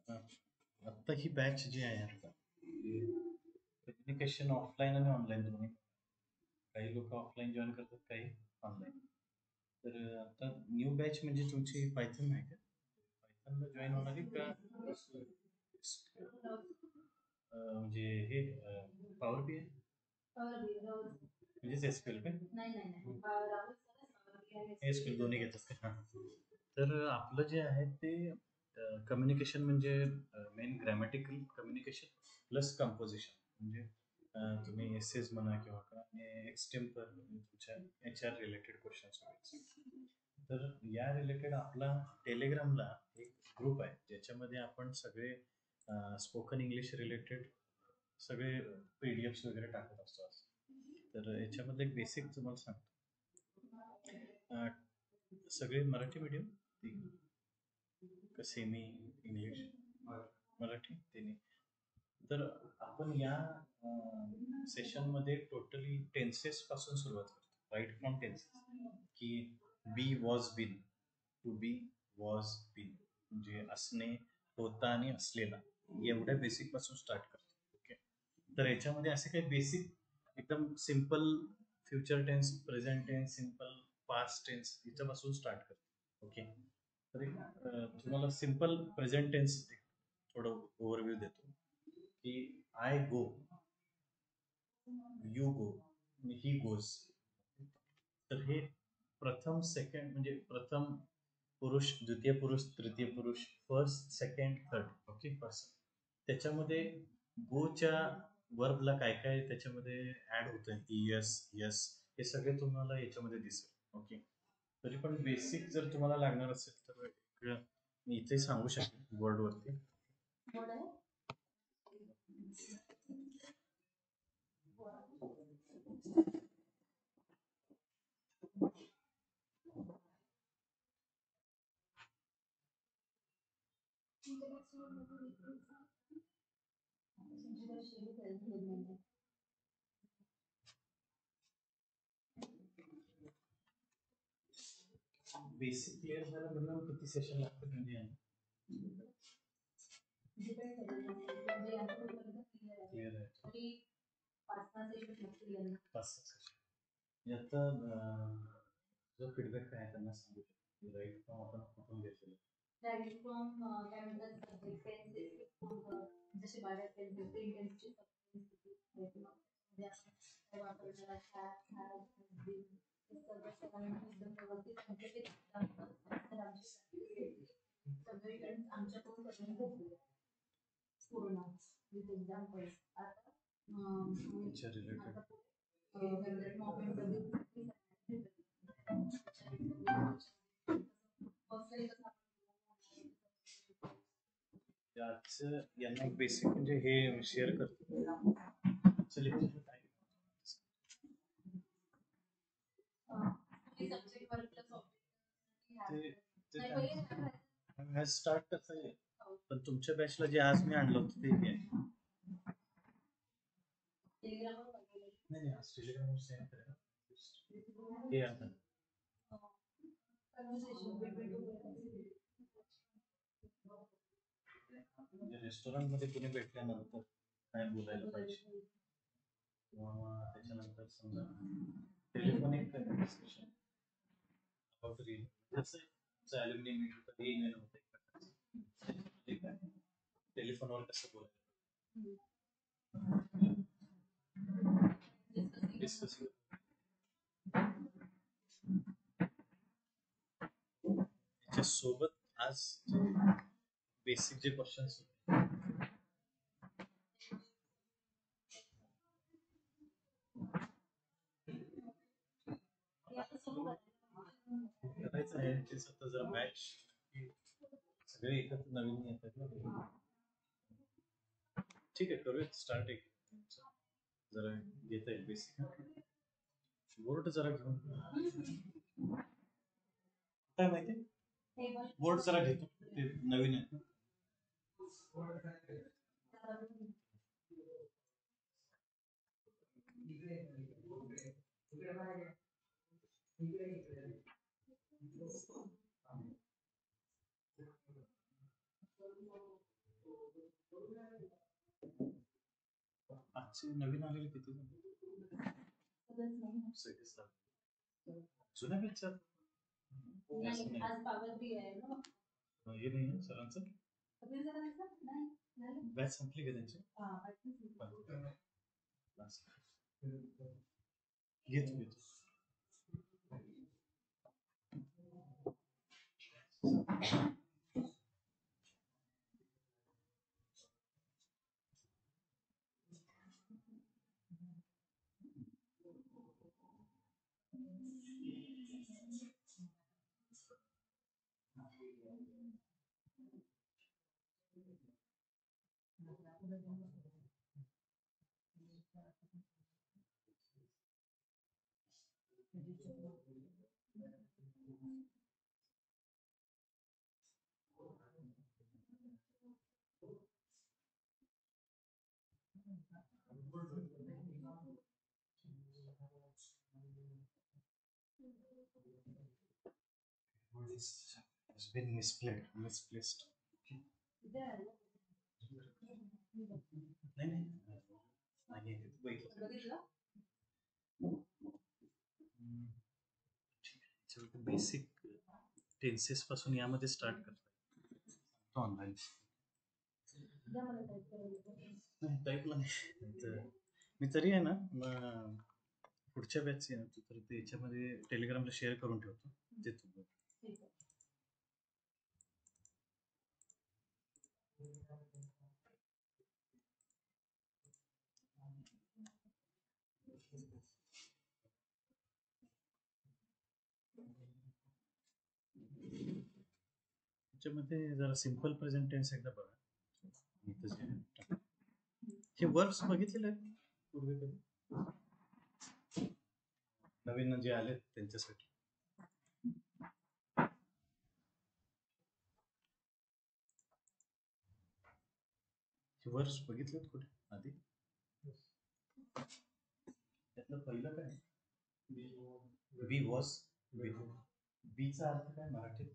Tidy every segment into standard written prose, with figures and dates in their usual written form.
आता ही बॅच जी आहे आता कम्युनिकेशन ऑफलाईन आणि ऑनलाईन दोन्ही. काही लोक ऑफलाईन जॉईन करतात, काही ऑनलाईन. तर आता न्यू बॅच म्हणजे तुमची पायथन आहे का? पायथनला जॉईन होणारी का म्हणजे हे पॉवर बी म्हणजे एसक्यूएल का? एसक्यूएल दोन्ही घेतात का? हां. तर आपलं जे आहे ते कम्युनिकेशन म्हणजे main grammatical communication plus composition म्हणजे तुम्ही एसेस म्हणा किंवा काय एक्सटेम्पर तुमच्या एच आर रिलेटेड क्वेश्चन्स. तर या रिलेटेड आपला टेलिग्रामला एक ग्रुप आहे ज्याच्यामध्ये आपण सगळे स्पोकन इंग्लिश रिलेटेड सगळे पीडीएफ्स वगैरे टाकत असतो. तर याच्यामध्ये एक बेसिक तुम्हाला सांगतो. सगळे Marathi medium semi English Marathi तिन्ही. तर आपण या सेशनमध्ये टोटली टेन्सेस पासून सुरुवात करतो. राईट फ्रॉम टेन्सेस की be was been, to be was been म्हणजे असणे, होता आणि असलेला, एवढ्या बेसिक पासून स्टार्ट करतो. ओके. तर याच्यामध्ये असे काही बेसिक एकदम simple future tense, present tense, simple past tense याच्यापासून स्टार्ट करतो. ओके. तर एक तुम्हाला सिम्पल प्रेझेंट टेन्स थोडं ओव्हरव्ह्यू देतो की I go, you go, he goes. तर हे प्रथम सेकंड म्हणजे प्रथम पुरुष, द्वितीय पुरुष, तृतीय पुरुष, first second third. Okay. Person. त्याच्यामध्ये गोच्या वर्बला काय काय त्याच्यामध्ये ऍड होतं, यस यस, हे सगळे तुम्हाला याच्यामध्ये दिसेल. ओके. तरी पण बेसिक जर तुम्हाला लागणार असेल तर मी इथे सांगू शकेन बोर्डवरती. बेसिक क्लिअर झालं मिनिमम किती सेशन लागतं म्हणजे क्लिअर आहे? 5-6 सेशन. याचा जो फीडबॅक काय आहे त्यांना सांगू शकतो. राईट फ्रॉम आपण कुठून घेतलेलं. राईट फ्रॉम काय म्हणतात जसे याच्या रिलेटेड आजचं यांना एक बेसिक म्हणजे हे शेअर करतो. स्टार्ट कसं आहे, पण तुमच्या बॅचला जे आज मी आणलं होतं ते आहे. नाही आज टेलिग्रामवर सेंड करेल हे आता म्हणजे रेस्टॉरंट मध्ये कुणी भेटल्यानंतर काय बोलायला पाहिजे किंवा त्याच्यानंतर समजा टेलिफोनिक डिस्कशन अबाउट रील जसं ॲल्युमिनियम मीट होतं हे इमेल होतं काय टेलिफोनवर कसं बोलायचं डिस्कसिंग. त्याच्यासोबत आज बेसिक जे क्वेश्चन्स करायचं आहे ते स्वतः जरा मॅच सगळे एकत्र नवीन येतात ना. ठीक आहे करूयात स्टार्ट एक जरा घेता येईल बेसिक बोर्ड जरा घेऊन काय माहिती बोर्ड जरा घेतो ते नवीन आहे. आजचे नवीन आलेले किती जण? जुन्या बॅचचा हे नाही आहे सरांचं. बॅच संपली का त्यांची? घेतो घेतो. This has been misplaced. Basic tenses पासून यामध्ये स्टार्ट करतो ऑनलाईन. टाईपला नाही मी तरी आहे ना पुढच्या बॅचचे ना तर त्याच्यामध्ये टेलिग्रामला शेअर करून ठेवतो ते तुम्ही. त्याच्यामध्ये जरा सिम्पल प्रेझेंट टेन्स एकदा बघा. हे वर्ब्स बघितलेले आहेत पूर्वी कधी? नवीन जे आले त्यांच्यासाठी वर्ब्स बघितलेत कुठे आधी? त्यातलं पहिलं काय? बी वॉज. बीचा अर्थ काय मराठीत?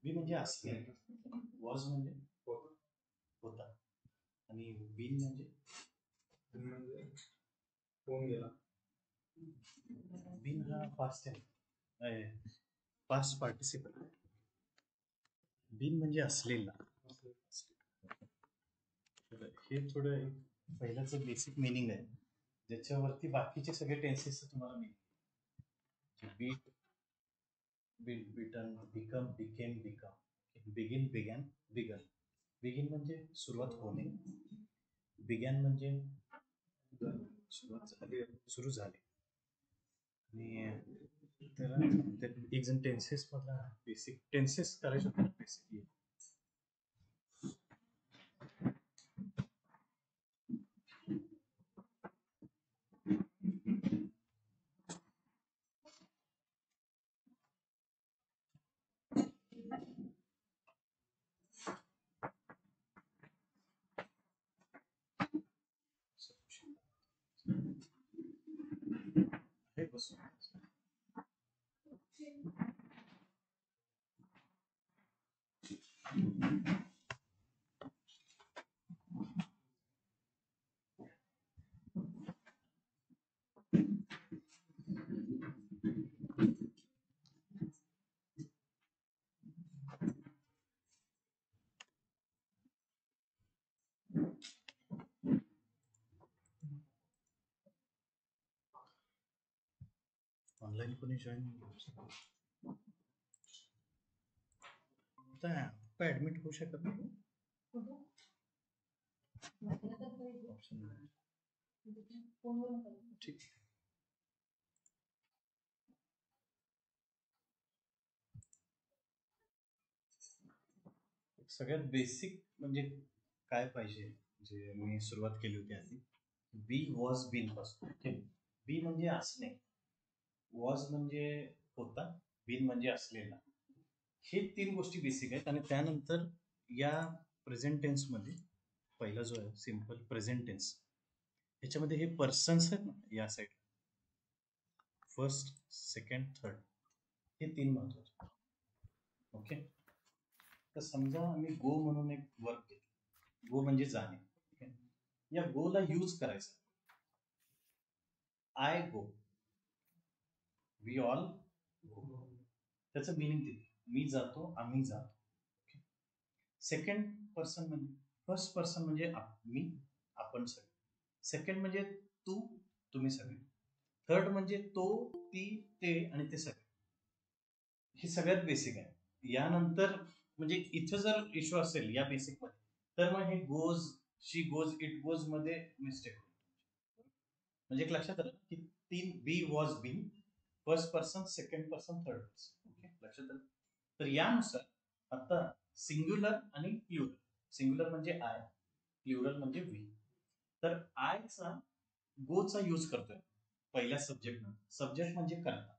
बी म्हणजे असले, वॉज म्हणजे होता आणि बीन म्हणजे होऊन गेला. बीन हा पास्ट आहे, पास्ट पार्टिसिपल. बीन म्हणजे असलेला. हे थोडं पहिल्याच बेसिक मिनिंग आहे ज्याच्यावरती बाकीचे सगळे टेन्सेस तुम्हाला मिळतील. Beat, built, beaten, become, became, become, begin, began, begun. Begin म्हणजे सुरुवात होणे, बिगॅन म्हणजे सुरुवात झाली, सुरू झाली. आणि त्याला एक जण टेन्सेस मधला बेसिक टेन्सेस करायचे होते बेसिकली. ऑनलाईन कोणी जॉईन ऍडमिट होऊ शकत नाही. ठीक. सगळ्यात बेसिक म्हणजे काय पाहिजे जे मी सुरुवात केली होती आधी. बी वॉज बीन पासून. बी म्हणजे असणे, वॉज म्हणजे होता, बीन म्हणजे असलेला. हे 3 गोष्टी बेसिक आहेत. आणि त्यानंतर या प्रेझेंट टेन्स मध्ये पहिला जो आहे सिम्पल प्रेझेंट टेन्स, ह्याच्यामध्ये हे पर्सन्स आहेत ना या साईड, फर्स्ट, सेकंड, थर्ड, हे 3 महत्वाचे. ओके. तर समजा आम्ही गो म्हणून एक वर्क घेतलं, गो म्हणजे जाणे. ठीक आहे, या गोला यूज करायचं. I go, we all go, त्याचं मिनिंग दिलं, मी जातो, आम्ही जातो. सेकंड पर्सन म्हणजे, फर्स्ट पर्सन म्हणजे मी, आपण सगळे. सेकंड म्हणजे तू, तुम्ही सगळे. थर्ड म्हणजे तो, ती, ते आणि ते सगळे. हे सगळ्यात बेसिक आहे. यानंतर म्हणजे इथं जर इश्यू असेल या बेसिक मध्ये, तर मग हे goes, she goes, it goes मध्ये मिस्टेक होईल. म्हणजे एक लक्षात आलं की तीन, be was been, first person, second person, third person. Okay, लक्षात आलं. तर यानुसार आता सिंग्युलर आणि प्लुरल. सिंग्युलर म्हणजे आय, प्लुरल म्हणजे वी. तर आयचा गोचा यूज करतोय पहिल्या सब्जेक्ट. सब्जेक्ट म्हणजे कर्ता,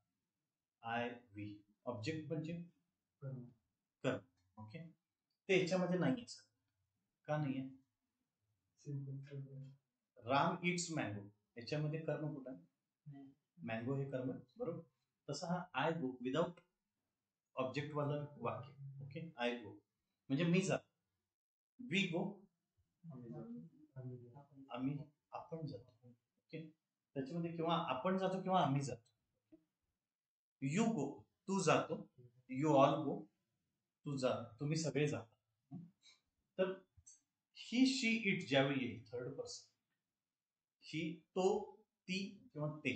आय वी. ऑब्जेक्ट म्हणजे कर्म. ओके, ते याच्यामध्ये नाहीये सर. का नाहीये? राम इट्स मँगो, याच्यामध्ये कर्म कुठं आहे? मँगो हे कर्म, बरोबर. तसा हा आय गो विदाउट ऑब्जेक्ट वाला वाक्य. ओके, आय गो म्हणजे मी जातो, वी गो आम्ही, आपण जातो. ओके, त्याच्यामध्ये किंवा आपण जातो किंवा आम्ही जातो. यू गो, तू जातो, यू ऑल गो, तू जा, तुम्ही सगळे जाता. तर ही, शी, इट ज्यावेळी येईल थर्ड पर्सन, ही, तो, ती किंवा ते,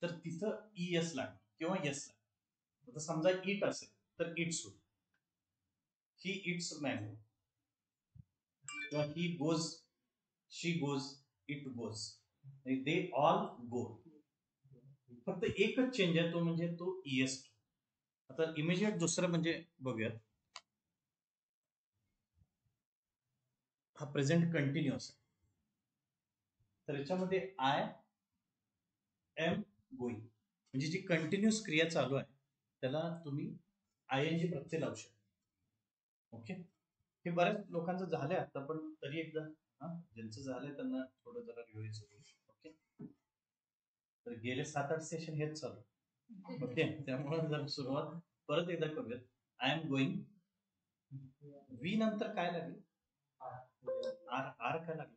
तर तिथं एस लागेल किंवा यस लागेल. आता समजा इट असेल तर इट्स होईल, ही इट्स मँगो, किंवा ही goes, she goes, it goes, they all go. फक्त एकच चेंज आहे, तो म्हणजे तो ईएस. आता इमिजिएट दुसरं म्हणजे बघूयात. हा प्रेझेंट कंटिन्युअस आहे, तर याच्यामध्ये आय एम गोईंग म्हणजे जी कंटिन्युअस क्रिया चालू आहे त्याला तुम्ही आय एन जी प्रत्यय लावू शकता. ओके, हे बऱ्याच लोकांचं झालंय आता, पण तरी एकदा ज्यांचं झालंय त्यांना थोडं जरा रिव्हाइज होईल. ओके, तर गेले 7-8 सेशन हेच चालू. ओके, त्यामुळे जर सुरुवात परत एकदा करूयात. आय एम गोईंग, वी नंतर काय लागेल? आर. आर काय लागेल?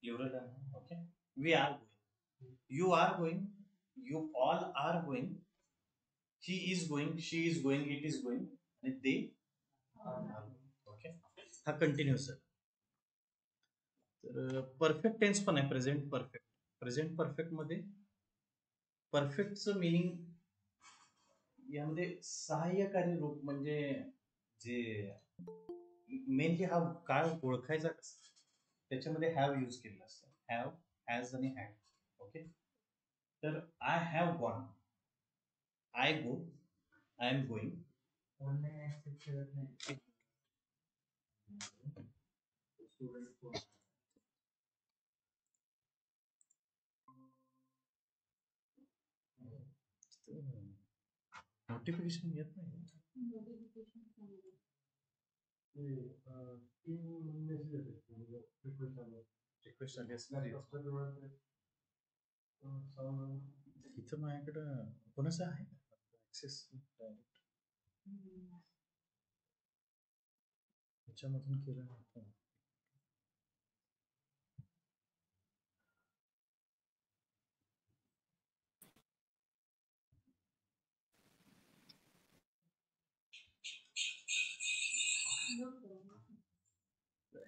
Plural. Okay, we are going, you are going, you all are going, he is going, she is going, it is going आणि दे. ओके, हा कंटिन्युअस आहे. तर परफेक्ट टेन्स पण आहे, प्रेझेंट परफेक्ट. प्रेझेंट परफेक्ट मध्ये परफेक्टचं meaning यामध्ये सहाय्यकारी रूप म्हणजे जे मेनली हा काळ ओळखायचा कसा, त्याच्यामध्ये हॅव यूज केलेला असतं. हॅव, हॅज आणि हॅड. ओके, तर I have gone, I go, I am going. Notification येत नाही. रिक्वेस्ट आली असणार इथं माझ्याकडं कोणाचं आहे ऍक्सेस डायरेक्ट, ह्याच्यामधून केलं नव्हतं.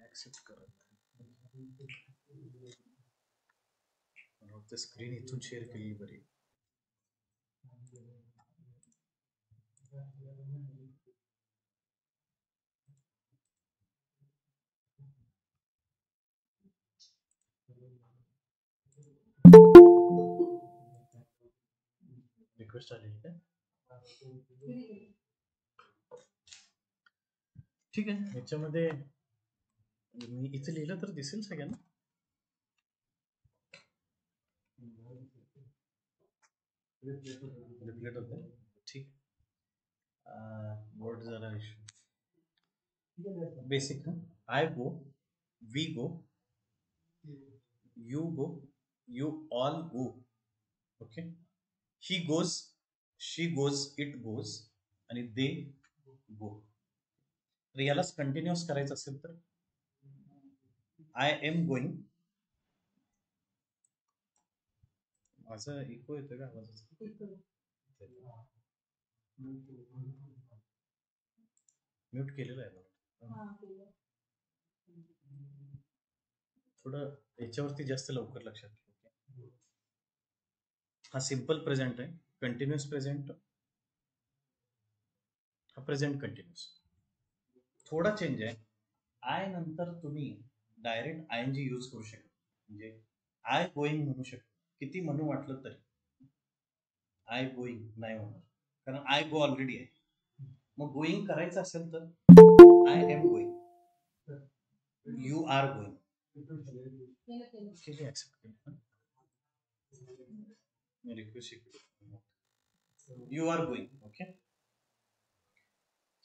ऍक्सेप्ट करत ते स्क्रीन इथून शेअर केली बरी. रिक्वेस्ट आली काय? ठीक आहे, ह्याच्यामध्ये मी इथे लिहिलं तर दिसेल सगळ्यांना. रिप्लेट होते, ठीक. वर्ड जरा इश्यू. बेसिक ना, I go, we go, you go, you all go. Okay, he goes, she goes, it goes आणि दे गो. तर यालाच कंटिन्युअस करायचं असेल तर आय एम गोईंग. माझा इको येतोय का आवाजाचा? म्यूट केलेलं आहे ना. थोडं याच्यावरती जास्त लवकर लक्षात ठेव. हा सिम्पल प्रेझेंट आहे. कंटिन्युअस प्रेझेंट हा प्रेझेंट कंटिन्युअस. थोडा चेंज आहे. आय नंतर तुम्ही direct I N G use करू शकता. म्हणजे आय गोईंग म्हणू शकता, किती म्हणू वाटलं तरी. आय गोईंग नाही होणार, कारण आय गो ऑलरेडी आहे. मग गोईंग करायचं असेल तर I am going, you are going. You are going. Okay.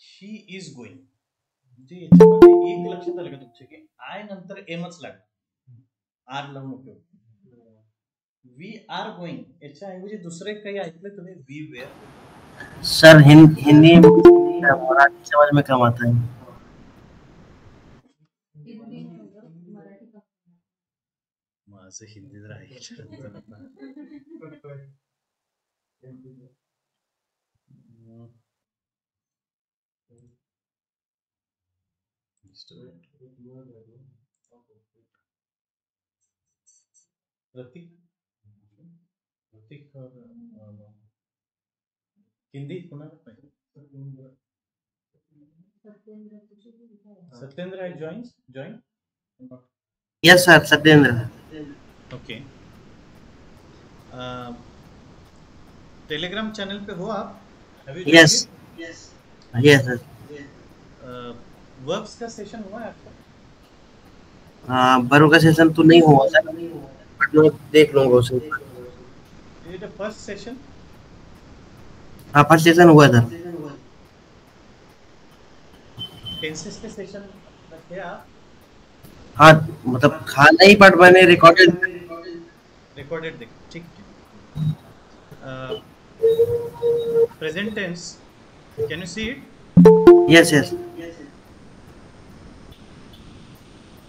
She is going. म्हणजे याच्यामध्ये एक लक्षात आलं का तुमच्या, की आय नंतर एमच लागणार, आर लावून उपयोग. वी आर गोइंग याच्या ऐवजी दुसरे काही ऐकले तुम्ही? We were. Sir Hindi Marathi समझ में कम आता है. माझं हिंदी जर ऐकलं प्रतीक, प्रतीक हिंदी कोणाला पाहिजे? सत्येंद्र आहे. Join. Yes sir, Satyendra. Okay. Telegram channel पे हो आप? Yes yes sir. वर्ब्स का सेशन हुआ है आपका? बरो का सेशन तो नहीं हुआ सर, बट मैं देख लूंगा उसे. ये द फर्स्ट सेशन. हाँ, फर्स्ट सेशन हुआ सर. टेंसेस के सेशन रखे आप? हाँ, मतलब खा नहीं, बट मैंने रिकॉर्डेड. देख. ठीक है. Present tense, can you see it? Yes yes.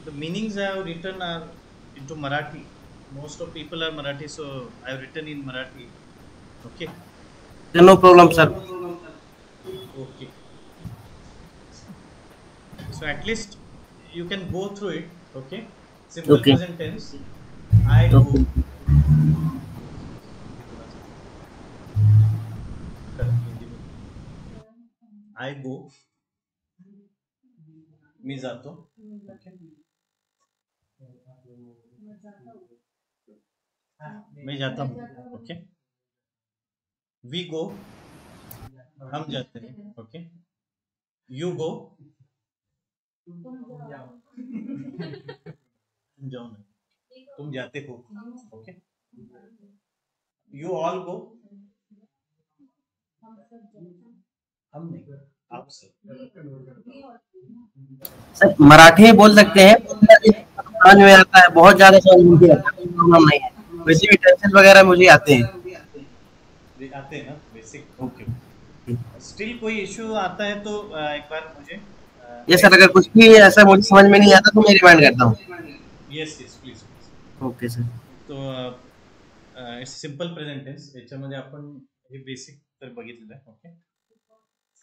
The meanings I have written are into Marathi. Most of people are Marathi, so I have written in Marathi. Okay. No problem sir. Okay. So at least you can go through it. Okay. Simple Okay. present tense. I go. Okay. I go. मी जातो. Okay. मैं जाता हूँ. Okay. We go, हम जाते हैं. Okay. You go, तुम जाओ नहीं, तुम जाते हो. ओके. यू ऑल गो, हम नहीं, आप सब. सर मराठी में बोल सकते हैं, समझ में आता है, बहुत ज्यादा समझ में नहीं आता, प्रॉब्लम नहीं है. वैसे भी टेंशन वगैरह मुझे आते हैं. आते हैं ना बेसिक. ओके. स्टिल कोई इश्यू आता है तो एक बार मुझे. ये सर, अगर कुछ भी ऐसा मुझे समझ में नहीं आता तो मैं रिमाइंड करता हूँ. Yes yes please. Okay sir. तो सिंपल प्रेझेंट टेन्स याच्यामध्ये आपण हे बेसिक तर बघितलेलं आहे. ओके.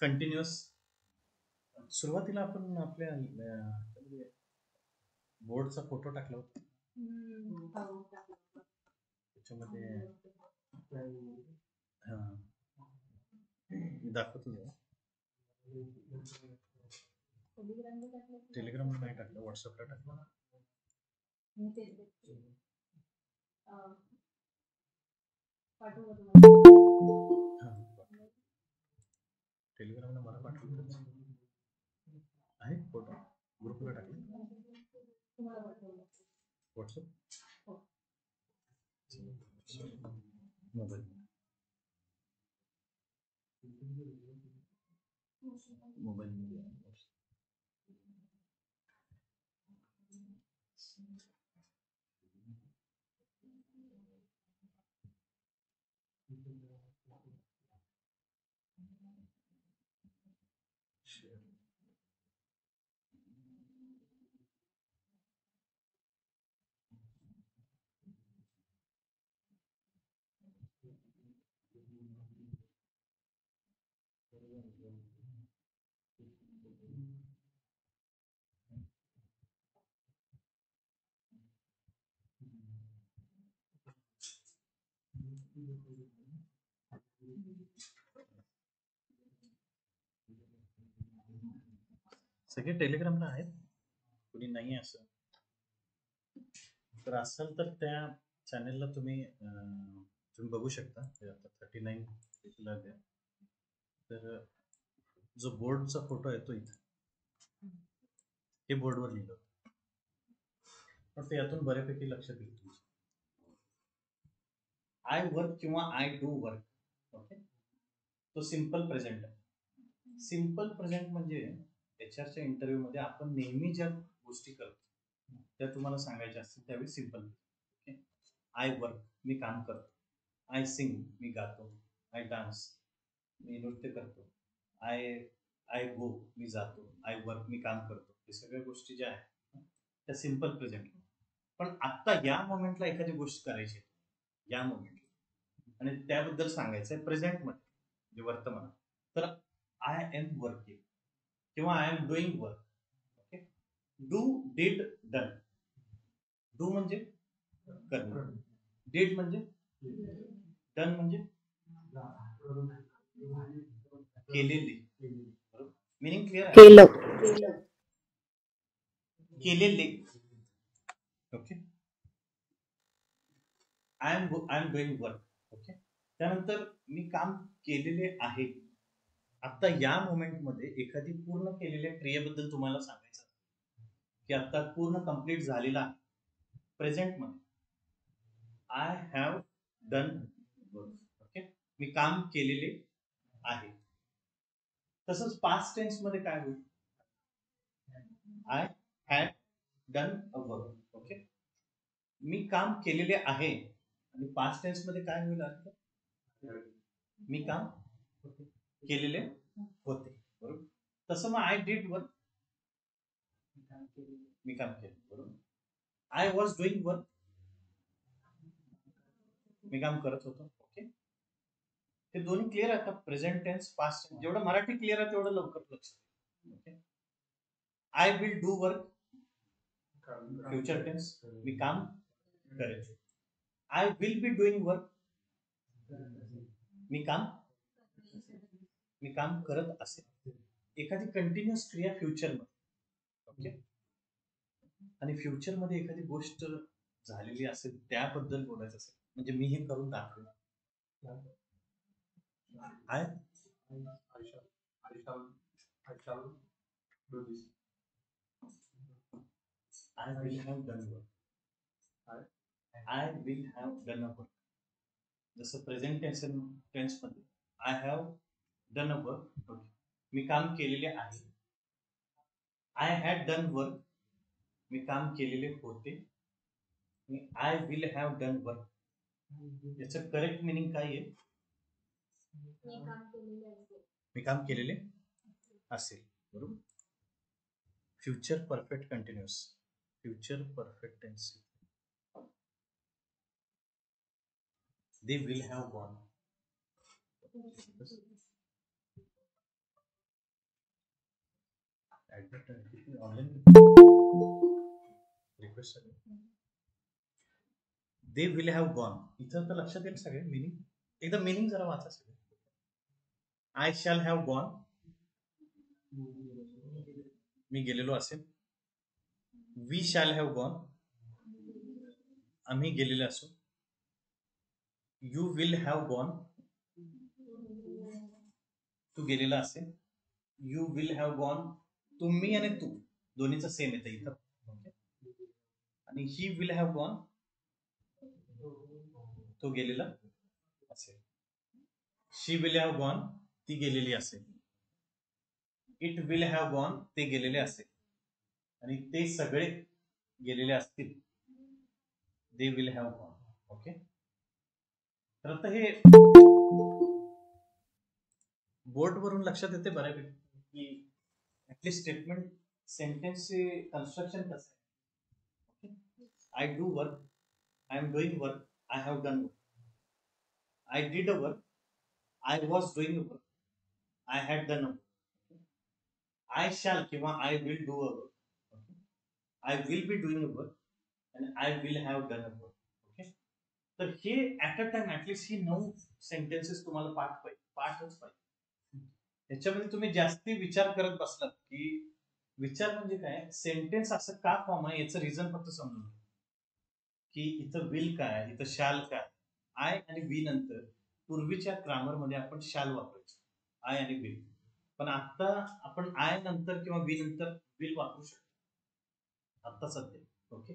कंटिन्युअस. सुरुवातीला आपण आपल्या बोर्डचा फोटो टाकला होता त्याच्यामध्ये. दाखवतो जरा. टेलिग्रामला नाही टाकलं, व्हॉट्सअपला टाकलं. टेलिग्रामला मला पाठवलं आहे फोटो, ग्रुपला टाकले. WhatsApp mobile. सगळे टेलिग्रामला आहेत, कुणी नाही असं तर असेल तर त्या चॅनेलला तुम्ही बघू शकता. आता 39 ला द्या. तर जो बोर्डचा फोटो आहे तो इथं, हे बोर्डवर लिहिलं पण ते यातून बऱ्यापैकी लक्षात येईल तुमचं. आय वर्क किंवा आय डू वर्क, ओके, तो सिंपल प्रेझेंट आहे. सिंपल प्रेझेंट म्हणजे एचआरच्या इंटरव्ह्यू मध्ये आपण नेहमी ज्या गोष्टी करतो त्या तुम्हाला सांगायच्या असतील त्यावेळी सिंपल. ओके, आय वर्क, मी काम करतो. आय सिंग, मी गातो. आय डान्स, मी नृत्य करतो. आय आय गो, मी जातो. आय वर्क, मी काम करतो. हे सगळ्या गोष्टी ज्या आहेत त्या सिंपल प्रेझेंट. पण आत्ता या मोमेंटला एखादी गोष्ट करायची, या मोमेंटला, आणि त्याबद्दल सांगायचं आहे प्रेझेंट मध्ये, म्हणजे वर्तमान. तर आय एम वर्किंग किंवा I am doing work. Okay, do, did, done. Do म्हणजे करणं, डिड म्हणजे, डन म्हणजे केलेली. बरोबर, मिनिंग क्लिअर आहे? केलेले. Okay, I am doing work. Okay, त्यानंतर मी काम केलेले आहे. आता या मोमेंटमध्ये एखादी पूर्ण केलेल्या क्रियेबद्दल तुम्हाला सांगायचं की आता पूर्ण कंप्लीट झालेला आहे. प्रेझेंट मध्ये I have done work. Okay, मी काम केलेले आहे. तसंच पास्ट टेन्स मध्ये काय होईल? I had done a work. Okay, मी काम केलेले आहे आणि पास्ट टेन्स मध्ये काय होईल? मी काम केलेले होते. बरोबर, तसं मग आय डिड वर्क, मी काम केलं. बरोबर, आय वॉज डुईंग वर्क, मी काम करत होतो. ओके, हे दोन्ही क्लिअर आहे. आता प्रेझेंट टेन्स, पास्ट टेन्स, जेवढं मराठी क्लिअर आहे तेवढं लवकर लक्षात. Okay, I will do work, future tense, मी काम करेल. I will be doing work, मी काम करत असेल. एखादी कंटिन्युअस क्रिया फ्युचर मध्ये. ओके, आणि फ्युचर मध्ये एखादी गोष्ट झालेली असेल त्याबद्दल बोलायचं असेल म्हणजे मी हे करून दाखवेल. I will have done work. I will have done a work. जसं प्रेझेंट टेन्स मध्ये I have done a work, मी काम केलेले आहे. आय हॅड डन वर्क, मी काम केलेले होते. I will have done work, याचं करेक्ट मिनिंग काय आहे? मी काम केलेले असेल. बरोबर, future perfect continuous, future perfect tense. They will have gone. Online request. They will have gone. इथं तर लक्षात येईल सगळे मिनिंग. एकदा मिनिंग जरा वाचा सगळे. आय शॅल हॅव गॉन, मी गेलेलो असेल. वी शॅल हॅव गॉन, आम्ही गेलेले असू. यू विल हॅव गॉन, तू गेलेला असेल. यू विल हॅव गॉन, तुम्ही आणि तू दोन्हीचं सेम येतं इथं. आणि ही विल हॅव गॉन, तो गेलेला असेल. शी विल हॅव गॉन, ती गेलेली असेल. इट विल हॅव गॉन, ते गेलेले असेल. आणि ते सगळे गेलेले असतील. They will have gone. Okay, तर आता हे बोर्ड वरून लक्षात येते बऱ्यापैकी की ऍटलीस्ट स्टेटमेंट सेंटेन्सचे कन्स्ट्रक्शन कसं आहे. I do work, I am doing work, I have done work, I did a work, I was doing a work, I had done a work, I shall किंवा I will do a work, I will be doing a work आणि I will have done a work. Okay, तर हे at a time at least ही 9 sentences तुम्हाला पाठच पाहिजे. याच्यामध्ये तुम्ही जास्ती विचार करत बसलात की विचार म्हणजे काय, सेंटेन्स असं का फॉर्म आहे याचं रिझन फक्त समजून घ्या. की इथं विल काय, इथं शॅल काय. आय आणि वी नंतर पूर्वीच्या ग्रामरमध्ये आपण शॅल वापरायचो, आय आणि विल. पण आता आपण आय नंतर किंवा वी नंतर विल वापरू शकतो आता सध्या. ओके,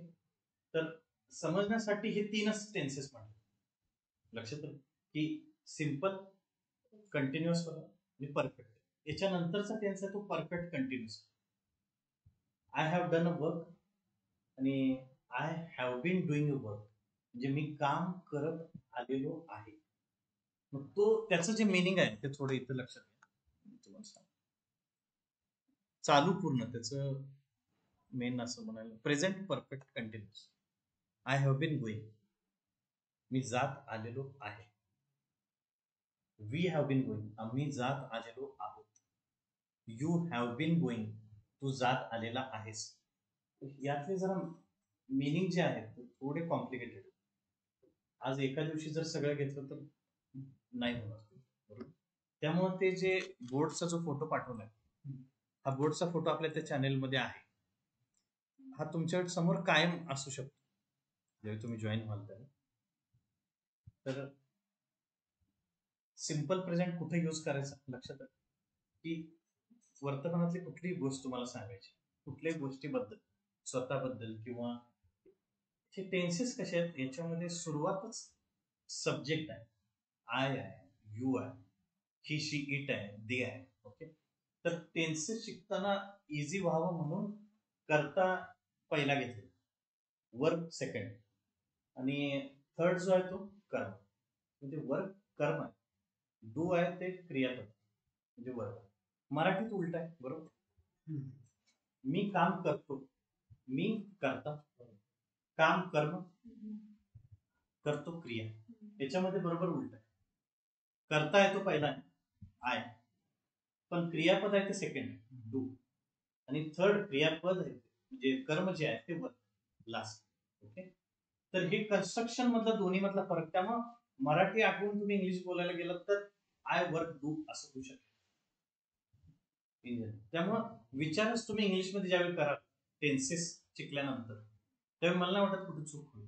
तर समजण्यासाठी हे 3च टेन्सेस म्हणतात. लक्षात आलं की सिंपल, कंटिन्युअस आणि परफेक्ट. याच्यानंतरचा टेन्स आहे तो perfect continuous. I have done a work आणि I have been doing a work, म्हणजे मी काम करत आलेलो आहे. मग तो त्याचं जे मिनिंग आहे ते थोडं इथं लक्षात घ्या. तुम्हाला सांग चालू पूर्ण त्याचं मेन असं म्हणायला, present perfect continuous. I have been going, मी जात आलेलो आहे. वी हॅव बीन गोईंग, आम्ही जात आलेलो आहोत. यू हॅव बीन गोईंग, तू जात आलेला आहेस. यातले जरा मिनिंग जे आहेत ते थोडे कॉम्प्लिकेटेड. आज एका दिवशी जर सगळं घेतलं तर नाही होणार, बरोबर. त्यामुळे ते जे बोर्डचा जो फोटो पाठवलाय, हा बोर्डचा फोटो आपल्या त्या चॅनेलमध्ये आहे. हा तुमच्या समोर कायम असू शकतो जेव्हा तुम्ही जॉईन व्हाल त्याला. तर सिंपल प्रेझेंट कुठे यूज करायचं लक्षात की वर्तमानातली कुठलीही गोष्ट तुम्हाला सांगायची, कुठल्याही गोष्टीबद्दल, स्वतःबद्दल किंवा हे टेन्सेस कसे आहेत याच्यामध्ये सुरुवातच सब्जेक्ट आहे, आय आहे, यू आहे, ही शी इट आहे, दे आहे. ओके, तर टेन्सेस शिकताना इझी व्हावं म्हणून करता पहिला घेतला, वर्क सेकंड आणि थर्ड जो आहे तो कर्म. म्हणजे वर्क कर्म आहे, डू आहे ते क्रियापद म्हणजे वर्क. मराठीत उलट आहे, बरोबर. मी काम करतो, मी करता, काम कर्म, करतो क्रिया. याच्यामध्ये बरोबर उलट आहे. करता आहे तो पहिला आहे, आय, पण क्रियापद आहे ते सेकंड, डू, आणि थर्ड क्रियापद आहे म्हणजे कर्म जे आहे ते वर्क, लास्ट. ओके, तर हे कन्स्ट्रक्शन मधला दोन्ही मधला फरक. त्यामुळे मराठी आठवून तुम्ही इंग्लिश बोलायला गेलात तर आय वर्क डू असं होऊ शकतं. त्यामुळं विचारच तुम्ही इंग्लिशमध्ये ज्यावेळी करा टेन्सेस शिकल्यानंतर, त्यावेळी मला नाही वाटत कुठे चूक होईल.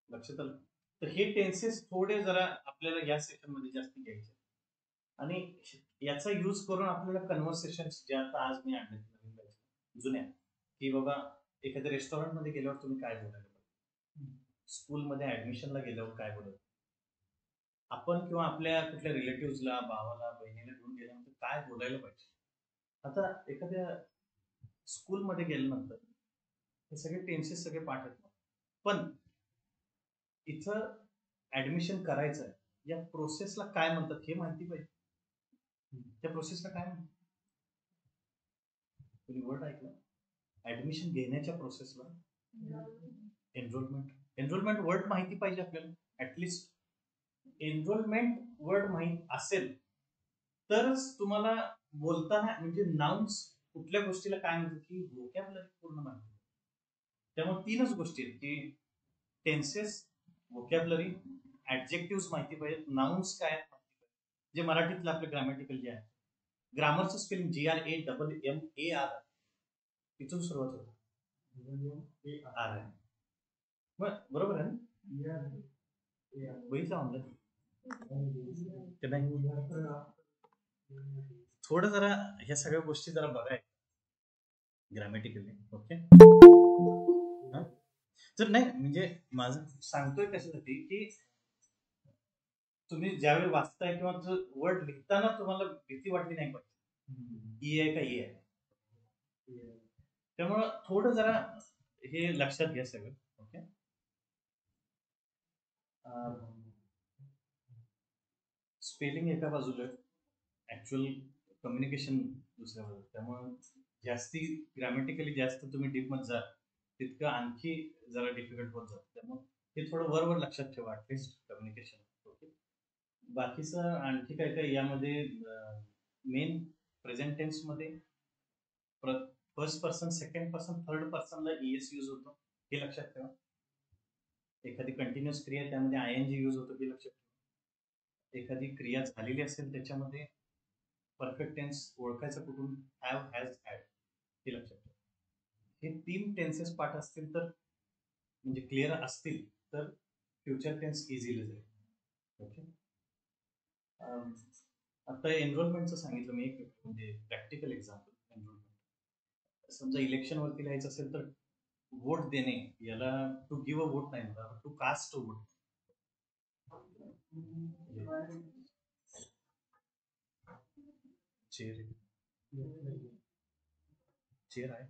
लक्षात आलं. तर हे टेन्सेस थोडे जरा आपल्याला या सेशन मध्ये जास्त घ्यायचे आणि याचा यूज करून आपल्याला कन्व्हर्सेशन जे आता आज मी आणले नवीन जुन्या, की बाबा एखाद्या रेस्टॉरंट मध्ये गेल्यावर तुम्ही काय बोलायला पाहिजे, स्कूलमध्ये ऍडमिशनला गेल्यावर काय बोलायला, आपण किंवा आपल्या कुठल्या रिलेटिव्हला, भावाला, बहिणीला घेऊन गेल्यानंतर काय बोलायला पाहिजे. आता एखाद्या स्कूलमध्ये गेल्यानंतर हे सगळे टेन्सेस सगळे पाठ आहेत, पण इथं ऍडमिशन करायचं आहे या प्रोसेसला काय म्हणतात हे माहिती पाहिजे. त्या प्रोसेसला काय म्हणतात, तुम्ही वर्ड ऐकलं, ऍडमिशन घेण्याच्या प्रोसेसला एनरोलमेंट. एनरोलमेंट वर्ड माहिती पाहिजे आपल्याला. ऍटलिस्ट एनरोलमेंट वर्ड माहित असेल तरच तुम्हाला बोलताना म्हणजे नाउन्स कुठल्या गोष्टीला काय म्हणतात की व्होकॅब्युलरी पूर्ण माहिती. त्यामुळे 3च गोष्टी आहेत की टेन्सेस, व्होकॅब्युलरी, ऍडजेक्टिव्ह माहिती पाहिजेत, नाउन्स काय आहेत माहिती पाहिजे. जे मराठीतलं आपलं ग्रामॅटिकल जे आहे, ग्रामरचं स्पेलिंग GRAMMAR इथून सुरुवात होते, आर आहे. बरोबर आहे ना, बघितलं ऑनलाईन ते नाही. थोडं जरा ह्या सगळ्या गोष्टी जरा बघाय ग्रामॅटिकली. ओके, तर नाही म्हणजे माझं सांगतोय कशासाठी की तुम्ही ज्यावेळी वाचताय किंवा वर्ड लिहिताना तुम्हाला भीती वाटली नाही पाहिजे, ई आहे का ए आहे. त्यामुळं थोडं जरा हे लक्षात घ्या सगळं. ओके, स्पेलिंग एका बाजूला, ऍक्च्युअल कम्युनिकेशन दुसऱ्या बाजूला. त्यामुळं जास्ती ग्रामॅटिकली जास्त तुम्ही डीप मध्ये जा तितकं आणखी जरा डिफिकल्ट होत जातं. त्यामुळे हे थोडं वरवर लक्षात ठेवा ऍटलिस्ट कम्युनिकेशन. ओके, बाकीचं आणखी काय काय यामध्ये मेन प्रेझेंट टेन्स मध्ये first person, second person, third पर्सनला ईएस यूज होतो, हे लक्षात ठेवा. एखादी कंटिन्युअस क्रिया आहे त्यामध्ये आयएनजी यूज होतो, हे लक्षात ठेवा. एखादी क्रिया झालेली असेल त्याच्यामध्ये परफेक्ट टेन्स ओळखायचं कुठून, हॅव, हॅज, हॅड, हे लक्षात ठेवा. हे 3 टेन्सेस पार्ट असतील तर, म्हणजे क्लिअर असतील तर फ्युचर टेन्स इझिली जाईल. ओके. आता एनरोलमेंटचं सांगितलं मी, एक म्हणजे प्रॅक्टिकल एक्झाम्पल. एनरोलमेंट समजा इलेक्शन वरती लिहायचं असेल तर वोट देणे, याला टू गिव्ह अ वोट नाही म्हणतात, to cast a vote. Chair chair आहे.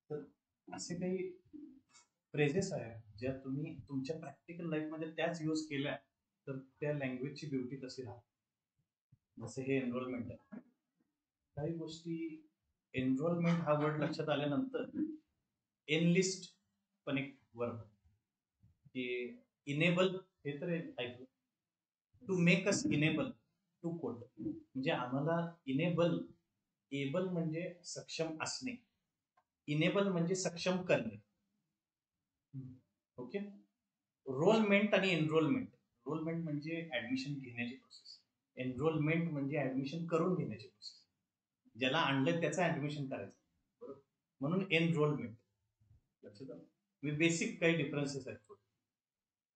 तर असे काही फ्रेजेस आहेत ज्या तुम्ही तुमच्या प्रॅक्टिकल लाईफमध्ये त्याच यूज केल्या तर त्या लँग्वेजची ब्युटी कशी राहते. जसं हे एनरोलमेंट आहे. काही गोष्टी, एनरोलमेंट हा वर्ड लक्षात आल्यानंतर एनलिस्ट पण एक वर्ड की इनेबल, हे तर ऐकलं. To make us enable to code, म्हणजे आम्हाला इनेबल, एबल म्हणजे सक्षम असणे, इनेबल म्हणजे सक्षम करणे. ओके. रोलमेंट आणि एनरोलमेंट, रोलमेंट म्हणजे ऍडमिशन घेण्याची प्रोसेस, एनरोलमेंट म्हणजे ऍडमिशन करून घेण्याची प्रोसेस. ज्याला आणलं त्याचं ऍडमिशन करायचं, बरोबर. म्हणून एनरोलमेंट लक्षात आलं. मी बेसिक काही डिफरन्सेस आहेत थोडे,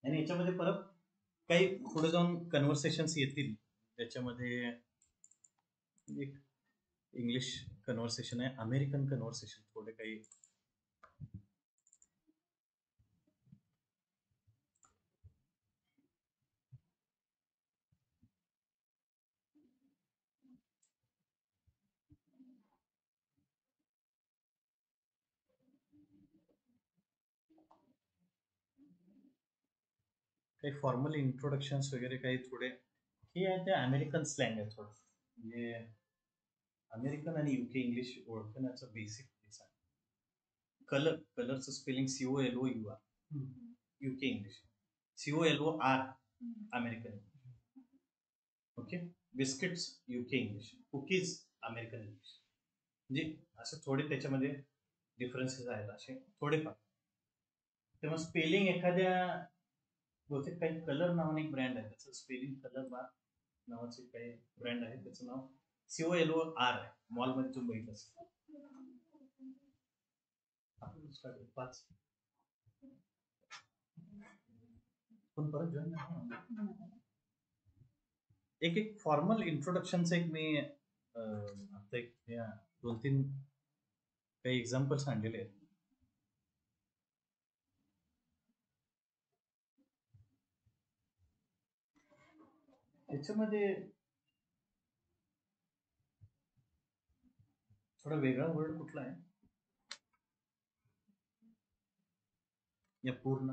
आणि याच्यामध्ये परत काही पुढे जाऊन कन्व्हर्सेशन्स येतील. त्याच्यामध्ये एक इंग्लिश कन्व्हर्सेशन आहे, अमेरिकन कन्व्हर्सेशन, थोडे काही फॉर्मल इंट्रोडक्शन्स वगैरे काही थोडे हे आहे. ते अमेरिकन स्लँग आहे थोडं, म्हणजे अमेरिकन आणि युके इंग्लिश ओळखण्याचं बेसिक आहे. कलर, कलरचं spelling COLOUR UK English, COLOR American. Okay. Biscuits UK English, cookies American English. म्हणजे असे थोडे त्याच्यामध्ये डिफरन्सेस आहेत, असे थोडेफार. तेव्हा स्पेलिंग एखाद्या, बहुतेक काही कलर नावाने एक ब्रँड आहे, त्याचं स्पेलिंग कलर बार नावाचे काही ब्रँड आहे, त्याचं नाव COLOR आहे. मॉलमध्ये तुम्ही बघितलं असेल. पण परत जॉईन एक फॉर्मल इंट्रोडक्शनचं एक मी आता एक 2-3 काही एक्झाम्पल्स आणलेले आहेत. त्याच्यामध्ये थोडा वेगळा वर्ड कुठला आहे या पूर्ण,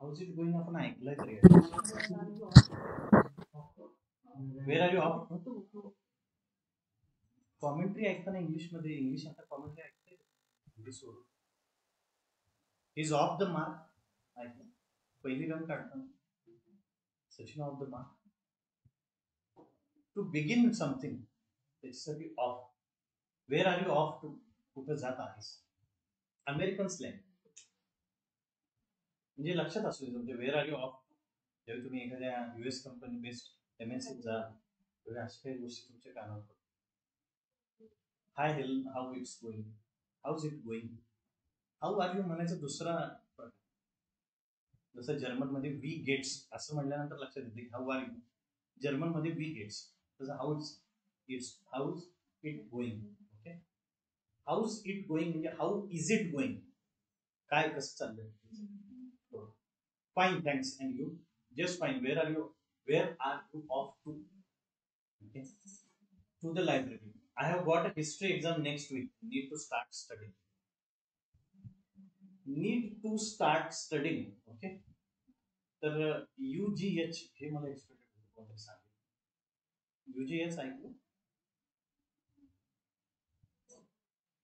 हाऊज इट गोइंग आपण ऐकलंय तरी. वेर आर यू ऑफ, कॉमेंट्री ऐकताना इंग्लिशमध्ये, इंग्लिश आता कॉमेंट्री ऐकते इंग्लिश सोडून. इज ऑफ द मार्क ऐकलं, पहिली रन काढताना Sachin off the mark. To begin something त्याच्यासाठी off. Where are you off to, कुठं जात आहेस. अमेरिकन स्लँग म्हणजे लक्षात असू दे तुमच्या, वेर आर यू ऑफ. जेव्हा तुम्ही एखाद्या US कंपनी बेस्ड MNC जा, तेव्हा अशा काही गोष्टी तुमच्या कानावर पडतात. Hi hell, how it's going, how's it going. How are you म्हणायचं दुसरा प्रकार. जसं जर्मनमध्ये वी गेट्स असं म्हणल्यानंतर लक्षात येते हाऊ आर यू. जर्मनमध्ये वी गेट्स, तसं how's it going. Okay. How's it going म्हणजे हाऊ इज इट गोईंग, काय कसं चाललंय. Fine, thanks. And you? Just fine. Where are you? Where are you off to? Okay. To the library. I have got a history exam next week. Need to start studying. Need to start studying. Okay. तर UGH हे मला expected कोणतं सांगेल. UGH ऐकलं.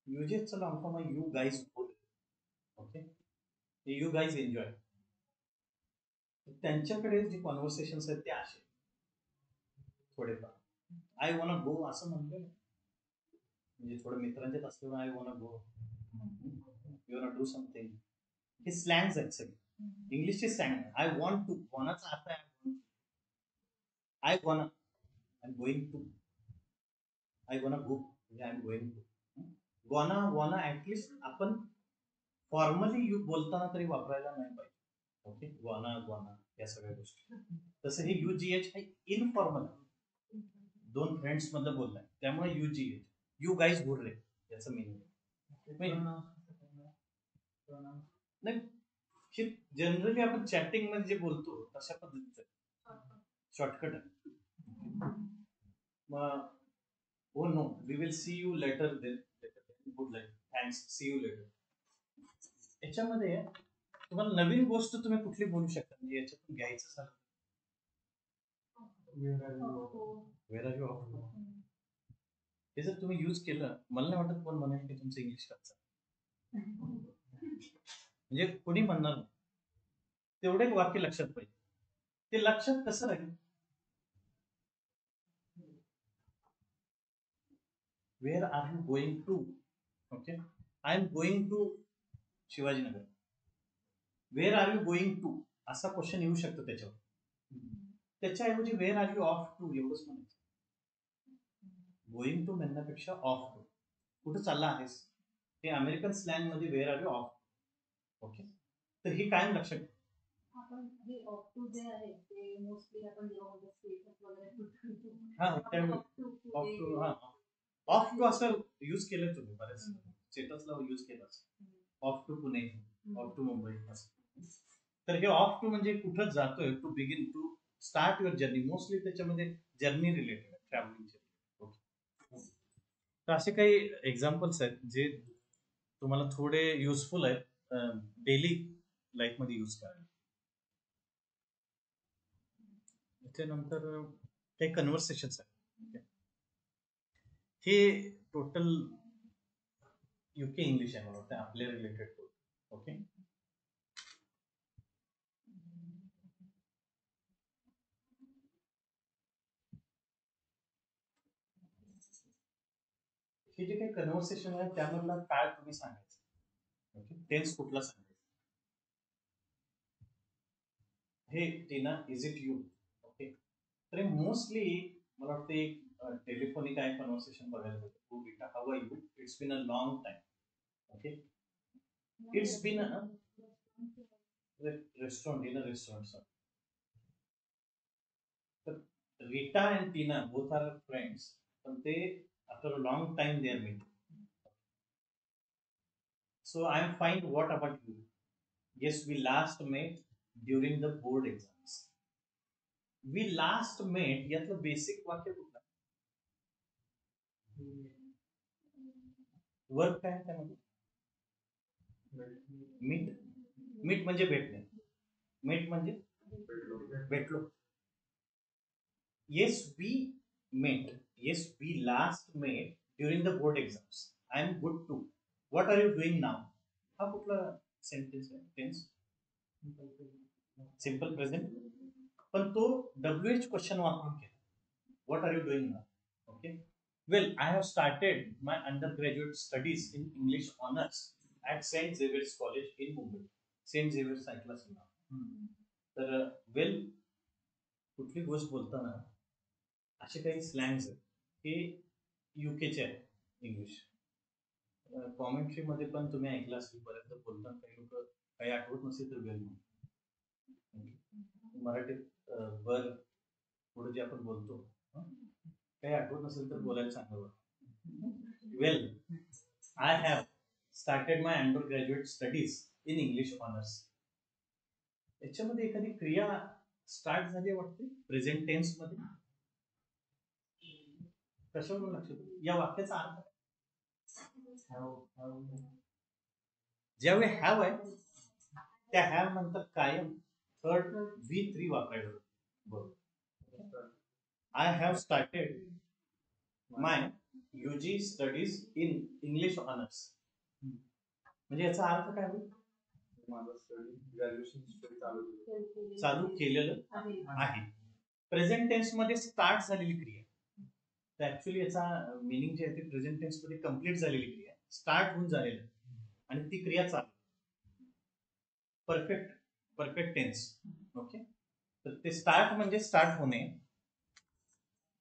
UGH चा long form आहे you guys both. Okay. You guys enjoy. त्यांच्याकडे जे कॉन्व्हर्सेशन्स आहेत ते असे थोडेफार. आय वॉना गो असं म्हणलं ना, म्हणजे थोडं मित्रांच्यात असल्यावर I wanna go, you wanna do something, हे स्लँग्स आहेत सगळे इंग्लिशचे स्लँग. आय वॉन्ट टू, वॉनाचा अर्थ आहे I wanna, I am going to, I wanna go म्हणजे I am going to. Wanna wanna at least आपण फॉर्मली यू बोलताना तरी वापरायला नाही पाहिजे. ओके, वॉना वॉना या सगळ्या गोष्टी. तसं हे UGH हे इनफॉर्मल, दोन फ्रेंड्स मधलं बोललाय, त्यामुळे UGH, यू गाईज बोल रे याचं मीनिंग नाही. जनरली आपण चॅटिंग मध्ये जे बोलतो तशा पद्धतीचं शॉर्टकट आहे. मग हो no, we will see you later, then good life, thanks, see you later. याच्यामध्ये तुम्हाला नवीन गोष्ट तुम्ही कुठली बोलू शकता, म्हणजे याच्यातून घ्यायचं झालं वेर आर यू ऑफ, हे जर तुम्ही यूज केलं, मला नाही वाटत कोण म्हणेल की तुमचं इंग्लिश कच्चं, म्हणजे कोणी म्हणणार नाही. तेवढे एक वाक्य लक्षात पाहिजे. ते लक्षात कसं राहील, where are you going to. Okay, I am going to Shivajinagar. Where are you going to असा क्वेश्चन येऊ शकतो त्याच्यावर. त्याच्याऐवजी where are you off to एवढंच म्हणायचं. गोइंग टू म्हणण्यापेक्षा ऑफ टू, कुठं चालला आहेस, हे अमेरिकन स्लँग मध्ये where are you off. Okay, तर हे कायम लक्षात घ्या. आपण हे ऑफ टू जे आहे ते मोस्टली आपण जेव्हा स्टेटस वगैरे हा त्यावेळी ऑफ टू, हा ऑफ टू असं यूज केलं तुम्ही बऱ्याच स्टेटसला यूज केलं असं, off to Pune, off to Mumbai असं. तर हे ऑफ टू म्हणजे कुठं जातोय, to begin, to start your journey. Mostly त्याच्यामध्ये जर्नी रिलेटेड, ट्रॅव्हलिंगचे. तर असे काही एक्झाम्पल्स आहेत जे तुम्हाला थोडे युजफुल आहेत डेली लाईफ मध्ये यूज करायला. त्याच्यानंतर काही कन्व्हर्सेशन्स आहेत, हे टोटल UK इंग्लिश आहे मला वाटतं, आपल्या रिलेटेड. ओके, हे जे काही कन्व्हर्सेशन आहे त्यामधला काय तुम्ही सांगायचं. ओके, टेन्स कुठला सांगायचं. हे टीना, इज इट यू. ओके, तर मोस्टली मला वाटतं एक टेलिफोनिक आहे कन्व्हर्सेशन बघायला जातो. हो बेटा, how are you, it's been a long time. Okay, it's been a restaurant, in a restaurant. Sir, तर Rita and Tina both are friends, पण ते after a long time they are meeting. So I am fine. What about you? Yes, we last met during the board exams. We last met यातलं basic वाक्य कुठलं, work काय त्यामध्ये, meet. Meet म्हणजे भेटणे, meet म्हणजे भेटलो. Yes we met, yes we last met during the board exams. I am good too. What are you doing now, हा कुठला सेंटेन्स आहे, टेन्स, सिंपल प्रेझेंट, पण तो WH क्वेश्चन वापरून केला. What are you doing now. Okay, well I have started my under graduate studies in English honours at saint Xavier's college in Mumbai. Saint Xavier's ऐकलं असेल ना. तर वेल, कुठली गोष्ट बोलताना असे काही स्लँग्स आहेत हे UKचे आहेत इंग्लिश. कॉमेंट्री मध्ये पण तुम्ही ऐकलं असेल बऱ्याचदा बोलताना काही लोक काही आठवत नसेल तर वेल मराठीत बर पुढे जे आपण बोलतो काही आठवत नसेल तर बोलायला सांगावं. Well, I have started my under graduate studies in English honours. याच्यामध्ये एखादी क्रिया स्टार्ट झाली वाटते प्रेझेंट टेन्स मध्ये. कशावरून लक्षात, या वाक्याचा अर्थ ज्यावेळी हॅव आहे त्या हॅव नंतर कायम थर्ड V3 वापरायला. बरोबर, I have started my UG studies in English honours. म्हणजे याचा अर्थ काय होईल, माझा स्टडी ग्रॅज्युएशन स्टडी चालू केलेलं आहे. प्रेझेंट टेन्स मध्ये स्टार्ट झालेली क्रिया. तर ऍक्च्युली याचा मिनिंग जे आहे ते प्रेझेंट टेन्स मध्ये कंप्लीट झालेली क्रिया, स्टार्ट होऊन झालेलं आणि ती क्रिया चालू. Perfect tense. ओके, तर ते स्टार्ट म्हणजे स्टार्ट होणे.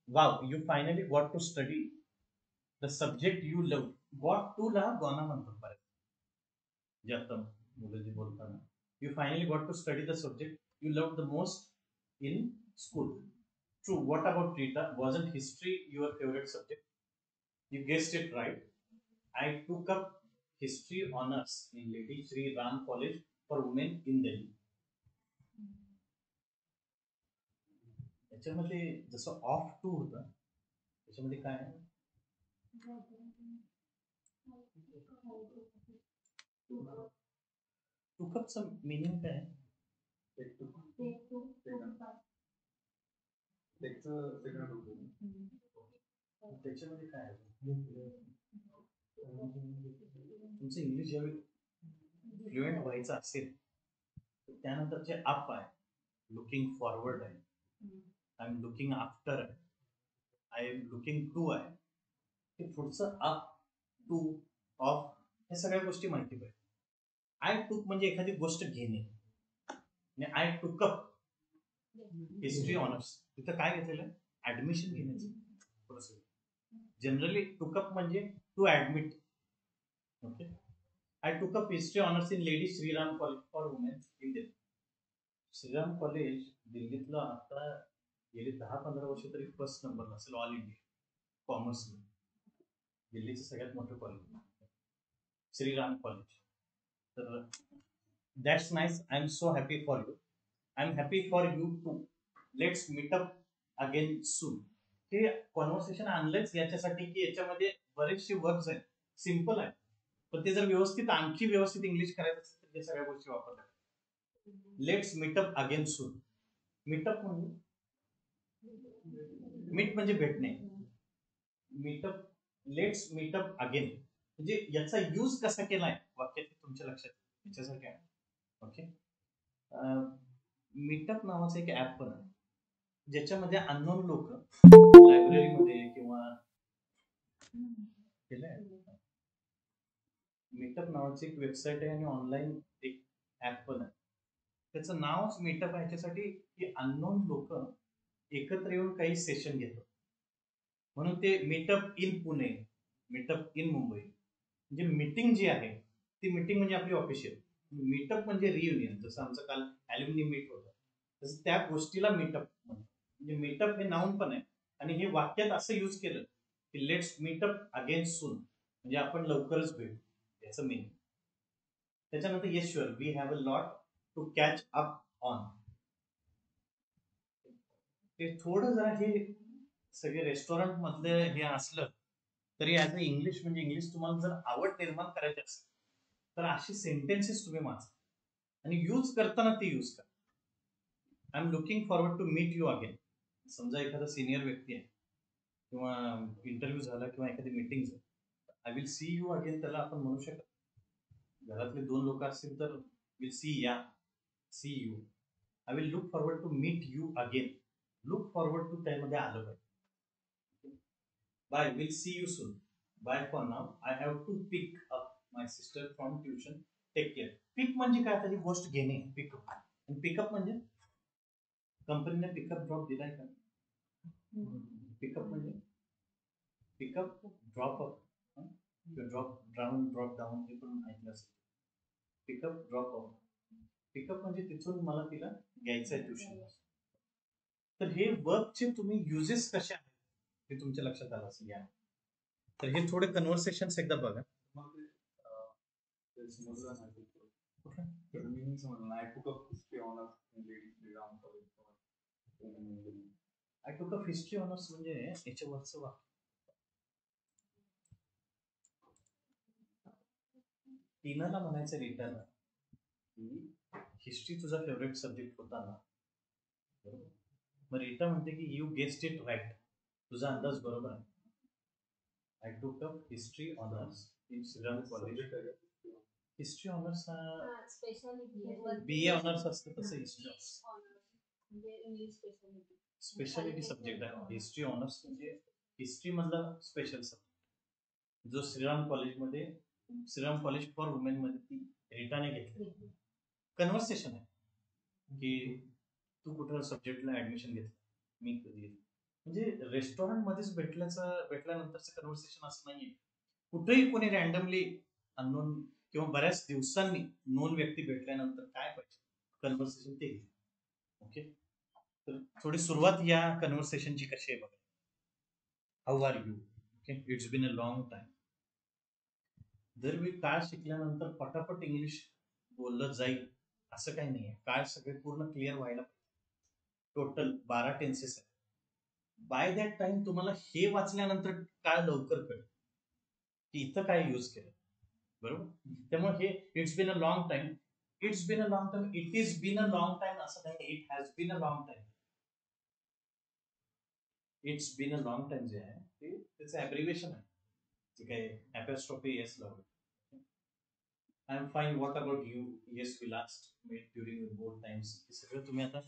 Wow, you finally got to study the subject you love. Got to ला गॉना म्हणतो बरं, जे आता मुलं जे बोलताना, you finally got to study the subject you love the most in school. True. What about Rita? Wasn't history your favorite subject? You guessed it right. I took up history honors in Lady Shri Ram College for Women in Delhi. याच्यामध्ये जसं of to होतं, त्याच्यामध्ये काय आहे? टूक अपचं meaning काय आहे? त्याच्यामध्ये काय आहे? तुमचं इंग्लिश ज्यावेळी फ्लुएंट व्हायचं असेल तर त्यानंतर जे अप आहे, लुकिंग फॉरवर्ड आहे, आय एम लुकिंग आफ्टर आहे, आय एम लुकिंग टू आहे, ते पुढचं अप टू ऑफ हे सगळ्या गोष्टी माहिती पाहिजे. आय टूक म्हणजे एखादी गोष्ट घेणे, आय टूक अप हिस्ट्री ऑनर्स, तिथं काय घेतलेलं आहे? ऍडमिशन घेण्याचं. जनरली टुकअप म्हणजे to admit. Okay, I took up history honours in lady Shriram college for women in Delhi. Shriram college दिल्लीतलं आता गेली 10-15 वर्ष तरी फर्स्ट नंबरला असेल ऑल इंडिया कॉमर्स. दिल्लीचं सगळ्यात मोठं कॉलेज श्रीराम कॉलेज. तर that's nice. I am so happy for you. I am happy for you too. Let's meet up again soon. हे कॉन्व्हर्सेशन आणलंच याच्यासाठी की याच्यामध्ये बरेचसे वर्ड्स आहेत, सिम्पल आहे, पण ते जर व्यवस्थित आणखी व्यवस्थित इंग्लिश करायचं असेल तर हे सगळ्या गोष्टी वापरल्या. Let's meetup again soon. Meetup म्हणजे मीट म्हणजे भेटणे. मीटअप, लेट्स मीटअप अगेन म्हणजे याचा यूज कसा केलाय वाक्यात तुमच्या लक्षात याच्यासाठी आहे. ओके, मीटअप नावाचं एक ऍप पण आहे ज्याच्यामध्ये अननोन लोक लायब्ररीमध्ये किंवा मीटअप नावाची एक वेबसाईट आहे आणि ऑनलाईन एक ऍप पण आहे. त्याचं नावच मीटअप आहे याच्यासाठी की अननोन लोक एकत्र येऊन काही सेशन घेतात, म्हणून ते meetup in Pune, meetup in Mumbai. म्हणजे मीटिंग जी आहे ती मीटिंग म्हणजे आपली ऑफिशियल. मीटअप म्हणजे रियुनियन. जसं आमचं काल ॲल्युमिनी मीट होतं तसं त्या गोष्टीला मीटअप म्हणतात. म्हणजे मीटअप हे नाऊन पण आहे आणि हे वाक्यात असं यूज केलं की लेट्स मीटअप अगेन सून म्हणजे आपण लवकरच भेटू याचं मीनिंग. त्याच्यानंतर yes sure we have a lot to catch up on. ते थोडं जरा हे सगळे रेस्टॉरंट मधले हे असलं तरी ऍज अ इंग्लिश म्हणजे इंग्लिश तुम्हाला जर आवड निर्माण करायची असेल तर अशी सेंटेन्सेस तुम्ही वाचा आणि यूज करताना ते यूज करा. I am looking forward to meet you again. समजा एखादा सिनियर व्यक्ती आहे किंवा इंटरव्ह्यू झाला किंवा एखादी मीटिंग झाली, I will see you again त्याला आपण म्हणू शकत. घरातले 2 लोक असतील तर will see ya, see you. I will look forward to meet you again. Look forward to त्यामध्ये आलं पाहिजे. Bye, will see you soon. Bye for now. I have to pick up my sister from tuition. Take care. Pick म्हणजे काय? त्याची गोष्ट घेणे, pickup. आणि pickup म्हणजे कंपनीने पिकअप ड्रॉप दिलाय का? पिकअप म्हणजे pickup drop up, drop down, drop down हे पण ऐकलं असेल. Pickup drop up. पिकअप म्हणजे तिथून मला तिला घ्यायचं आहे ट्युशन. तर हे वर्कचे तुम्ही युजेस कसे आहेत हे तुमच्या लक्षात आलं असेल. या तर हे थोडे कन्व्हर्सेशन्स एकदा बघा. I took up history honours म्हणजे याच्यावरचं वाक्य. टीनाला म्हणायचं रिटाला की हिस्ट्री तुझा फेवरेट सब्जेक्ट होता ना, बरोबर. मग रीटा म्हणते की यू गेस्ड इट राईट, तुझा अंदाज बरोबर आहे. I took up history honours in Shriram college history honours speciality BA honours असतं तसं हिस्ट्री ऑनर्स म्हणजे इंग्लिश स्पेशालिटी स्पेशालिटी सब्जेक्ट आहे. हिस्ट्री ऑनर्स म्हणजे हिस्ट्री मधला स्पेशल सब्जेक्ट जो श्रीराम कॉलेज फॉर वुमेन मध्ये ती रीटाने घेतली. कन्व्हर्सेशन आहे की तू कुठं सब्जेक्टला ऍडमिशन घेतलं, मी कधी घेतलं. म्हणजे रेस्टॉरंट मध्येच भेटल्यानंतरचं कन्व्हर्सेशन असं नाहीये. कुठेही कोणी रॅन्डमली अननोन किंवा बऱ्याच दिवसांनी नोन व्यक्ती भेटल्यानंतर काय पाहिजे कन्व्हर्सेशन ते घेईल. ओके, तर थोडी सुरुवात या कन्व्हर्सेशनची कशी आहे बघा. How are you? Okay, it's been a long time. जर मी काळ शिकल्यानंतर पटापट इंग्लिश बोललं जाईल असं काही नाहीये. काळ सगळे पूर्ण क्लिअर व्हायला पाहिजे. टोटल 12 टेन्सेस आहेत. बाय दॅट टाइम तुम्हाला हे वाचल्यानंतर काळ लवकर कळेल की इथं काय यूज केलं, बरोबर. त्यामुळे हे it's been a long time, it is been a long time असं नाही, it has been a long time. It's been a long time जे आहे ते त्याचं ॲब्रिव्हिएशन आहे. जे काही ॲपॉस्ट्रॉफी एस लावलं. I am fine, what about you? Yes, we last met during both times. हे सगळं तुम्ही आता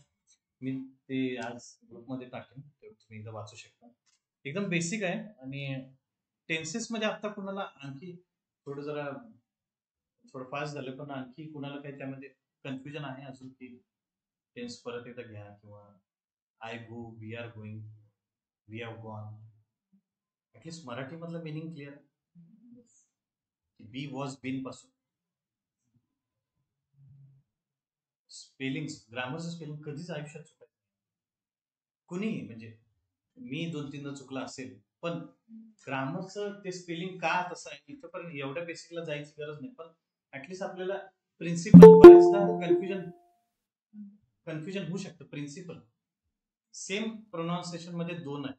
मी ते आज ग्रुपमध्ये टाकेन, तेव्हा तुम्ही एकदा वाचू शकता. एकदम बेसिक आहे. आणि टेन्सेस मध्ये आता कुणाला आणखी थोडं फास्ट झालं, पण आणखी कुणाला काही त्यामध्ये कन्फ्युजन आहे अजून की टेन्स परत एकदा घ्या किंवा I go, we are going, we have gone. At least Marathi मधलं meaning clear. Be was been पासून स्पेलिंग, ग्रामरचं स्पेलिंग कधीच आयुष्यात चुकायचं कुणीही. म्हणजे मी 2-3दा चुकला असेल, पण ग्रामरचं ते स्पेलिंग का तसं आहे इथपर्यंत एवढ्या बेसिकला जायची गरज नाही. पण ऍटलीस्ट आपल्याला प्रिन्सिपल, बऱ्याचदा कन्फ्युजन होऊ शकतं. प्रिन्सिपल सेम प्रोनाउन्सिएशन मध्ये 2 आहे.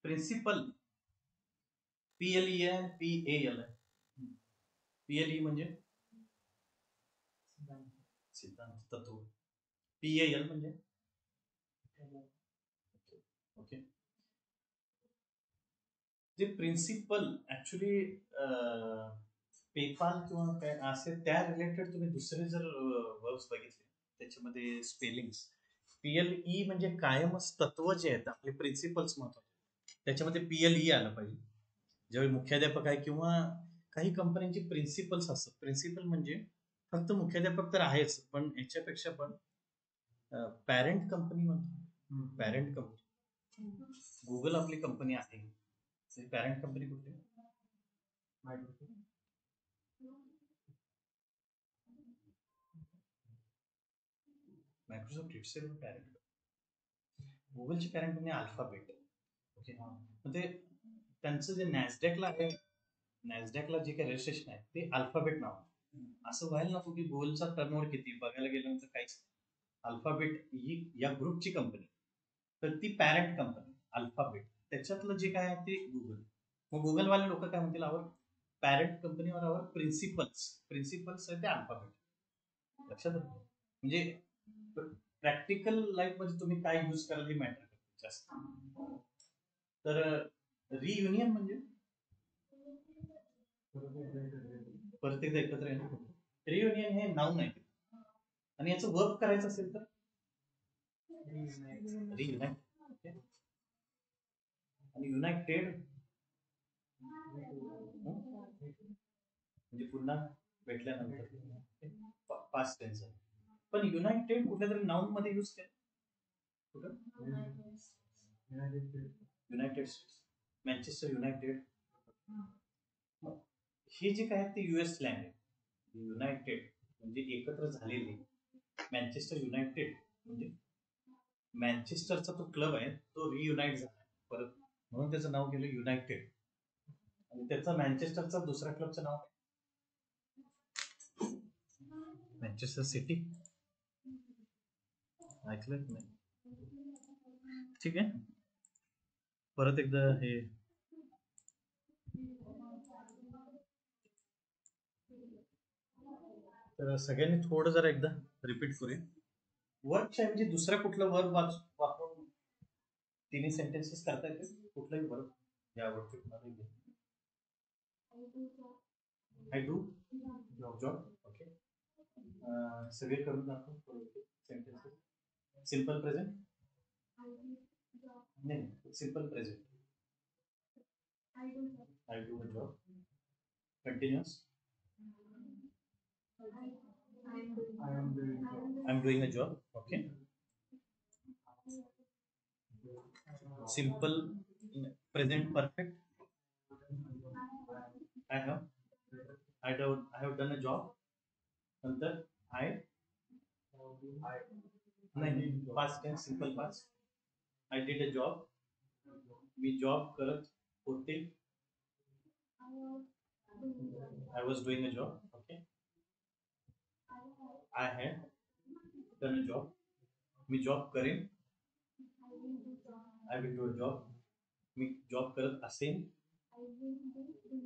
प्रिन्सिपल PLE आहे, PAL आहे. PLE म्हणजे सिद्धांत, तत्व. PAL म्हणजे ओके. जे प्रिन्सिपल ऍक्च्युली पेपाल किंवा काय असे त्या रिलेटेड तुम्ही दुसरे जर वर्ब्स बघितले त्याच्यामध्ये स्पेलिंग्स, PLE म्हणजे कायमच तत्व जे आहेत आपले प्रिन्सिपल्स महत्वाचे, त्याच्यामध्ये PLE आलं पाहिजे. ज्यावेळी मुख्याध्यापक आहे किंवा काही कंपन्यांचे प्रिन्सिपल्स असतात. प्रिन्सिपल म्हणजे फक्त मुख्याध्यापक तर आहेच, पण याच्यापेक्षा पण पॅरेंट कंपनी म्हणतो. पॅरेंट कंपनी, गुगल आपली कंपनी आहे, पॅरेंट कंपनी कुठली? Microsoft itself parent. गुगलची पॅरेंट कंपनी अल्फाबेट. ओके, म्हणजे त्यांचं जे नॅसडॅकला आहे, नॅसडॅकला जे काही रजिस्ट्रेशन आहे ते अल्फाबेट नाव. असं व्हायला नको की गुगलचा टर्नओव्हर किती बघायला गेल्यानंतर काहीच. अल्फाबेट ही या ग्रुपची कंपनी, तर ती पॅरेंट कंपनी अल्फाबेट, त्याच्यातलं जे काय आहे ते गुगल. मग गुगलवाले लोक काय म्हणतील, आवर पॅरेंट कंपनीवर आवर प्रिन्सिपल्स आहे ते अल्फाबेट. लक्षात येतं. म्हणजे प्रॅक्टिकल लाईफ मध्ये तुम्ही काय यूज कराल हे मॅटर करते जास्त. तर रियुनियन म्हणजे परत एकदा एकत्र येणं. रियुनियन हे नाऊन आहे आणि याचं वर्क करायचं असेल तर रियुनाइट. आणि युनायटेड म्हणजे पुन्हा भेटल्यानंतर पास्ट टेन्स आहे. पण युनायटेड कुठल्या तरी नाऊन मध्ये यूज केलं. कुठं? United states, Manchester United. हे जे काय ते US स्लँग आहे. युनायटेड म्हणजे एकत्र झालेले. मँचेस्टर युनायटेड म्हणजे मँचेस्टरचा तो क्लब आहे तो रियुनाइट झाला परत, म्हणून त्याचं नाव केलं युनायटेड. आणि त्याचा मँचेस्टरचा दुसऱ्या क्लबचं नाव मँचेस्टर सिटी. ऐकलं नाही? ठीक आहे, परत एकदा हे तर सगळ्यांनी थोडं जरा एकदा रिपीट करूया. वर्कच्या ऐवजी दुसरा कुठला वर्ब वापरून तिन्ही सेंटेन्सेस करता येते. कुठलाही वर्ब यावरती कुणालाही आय डू जॉब. ओके. सगळे करून दाखव सेंटेन्सेस. सिंपल प्रेझेंट नाही, simple present. I do a job. Continuous. I am doing a job. Okay. Simple present perfect. I have done a job. नंतर नाही, past tense simple past. I did a job. Me job करत होते. I was doing a job. Okay. I had done a job. Me job करेन. I will do a job. Me job करत असेन.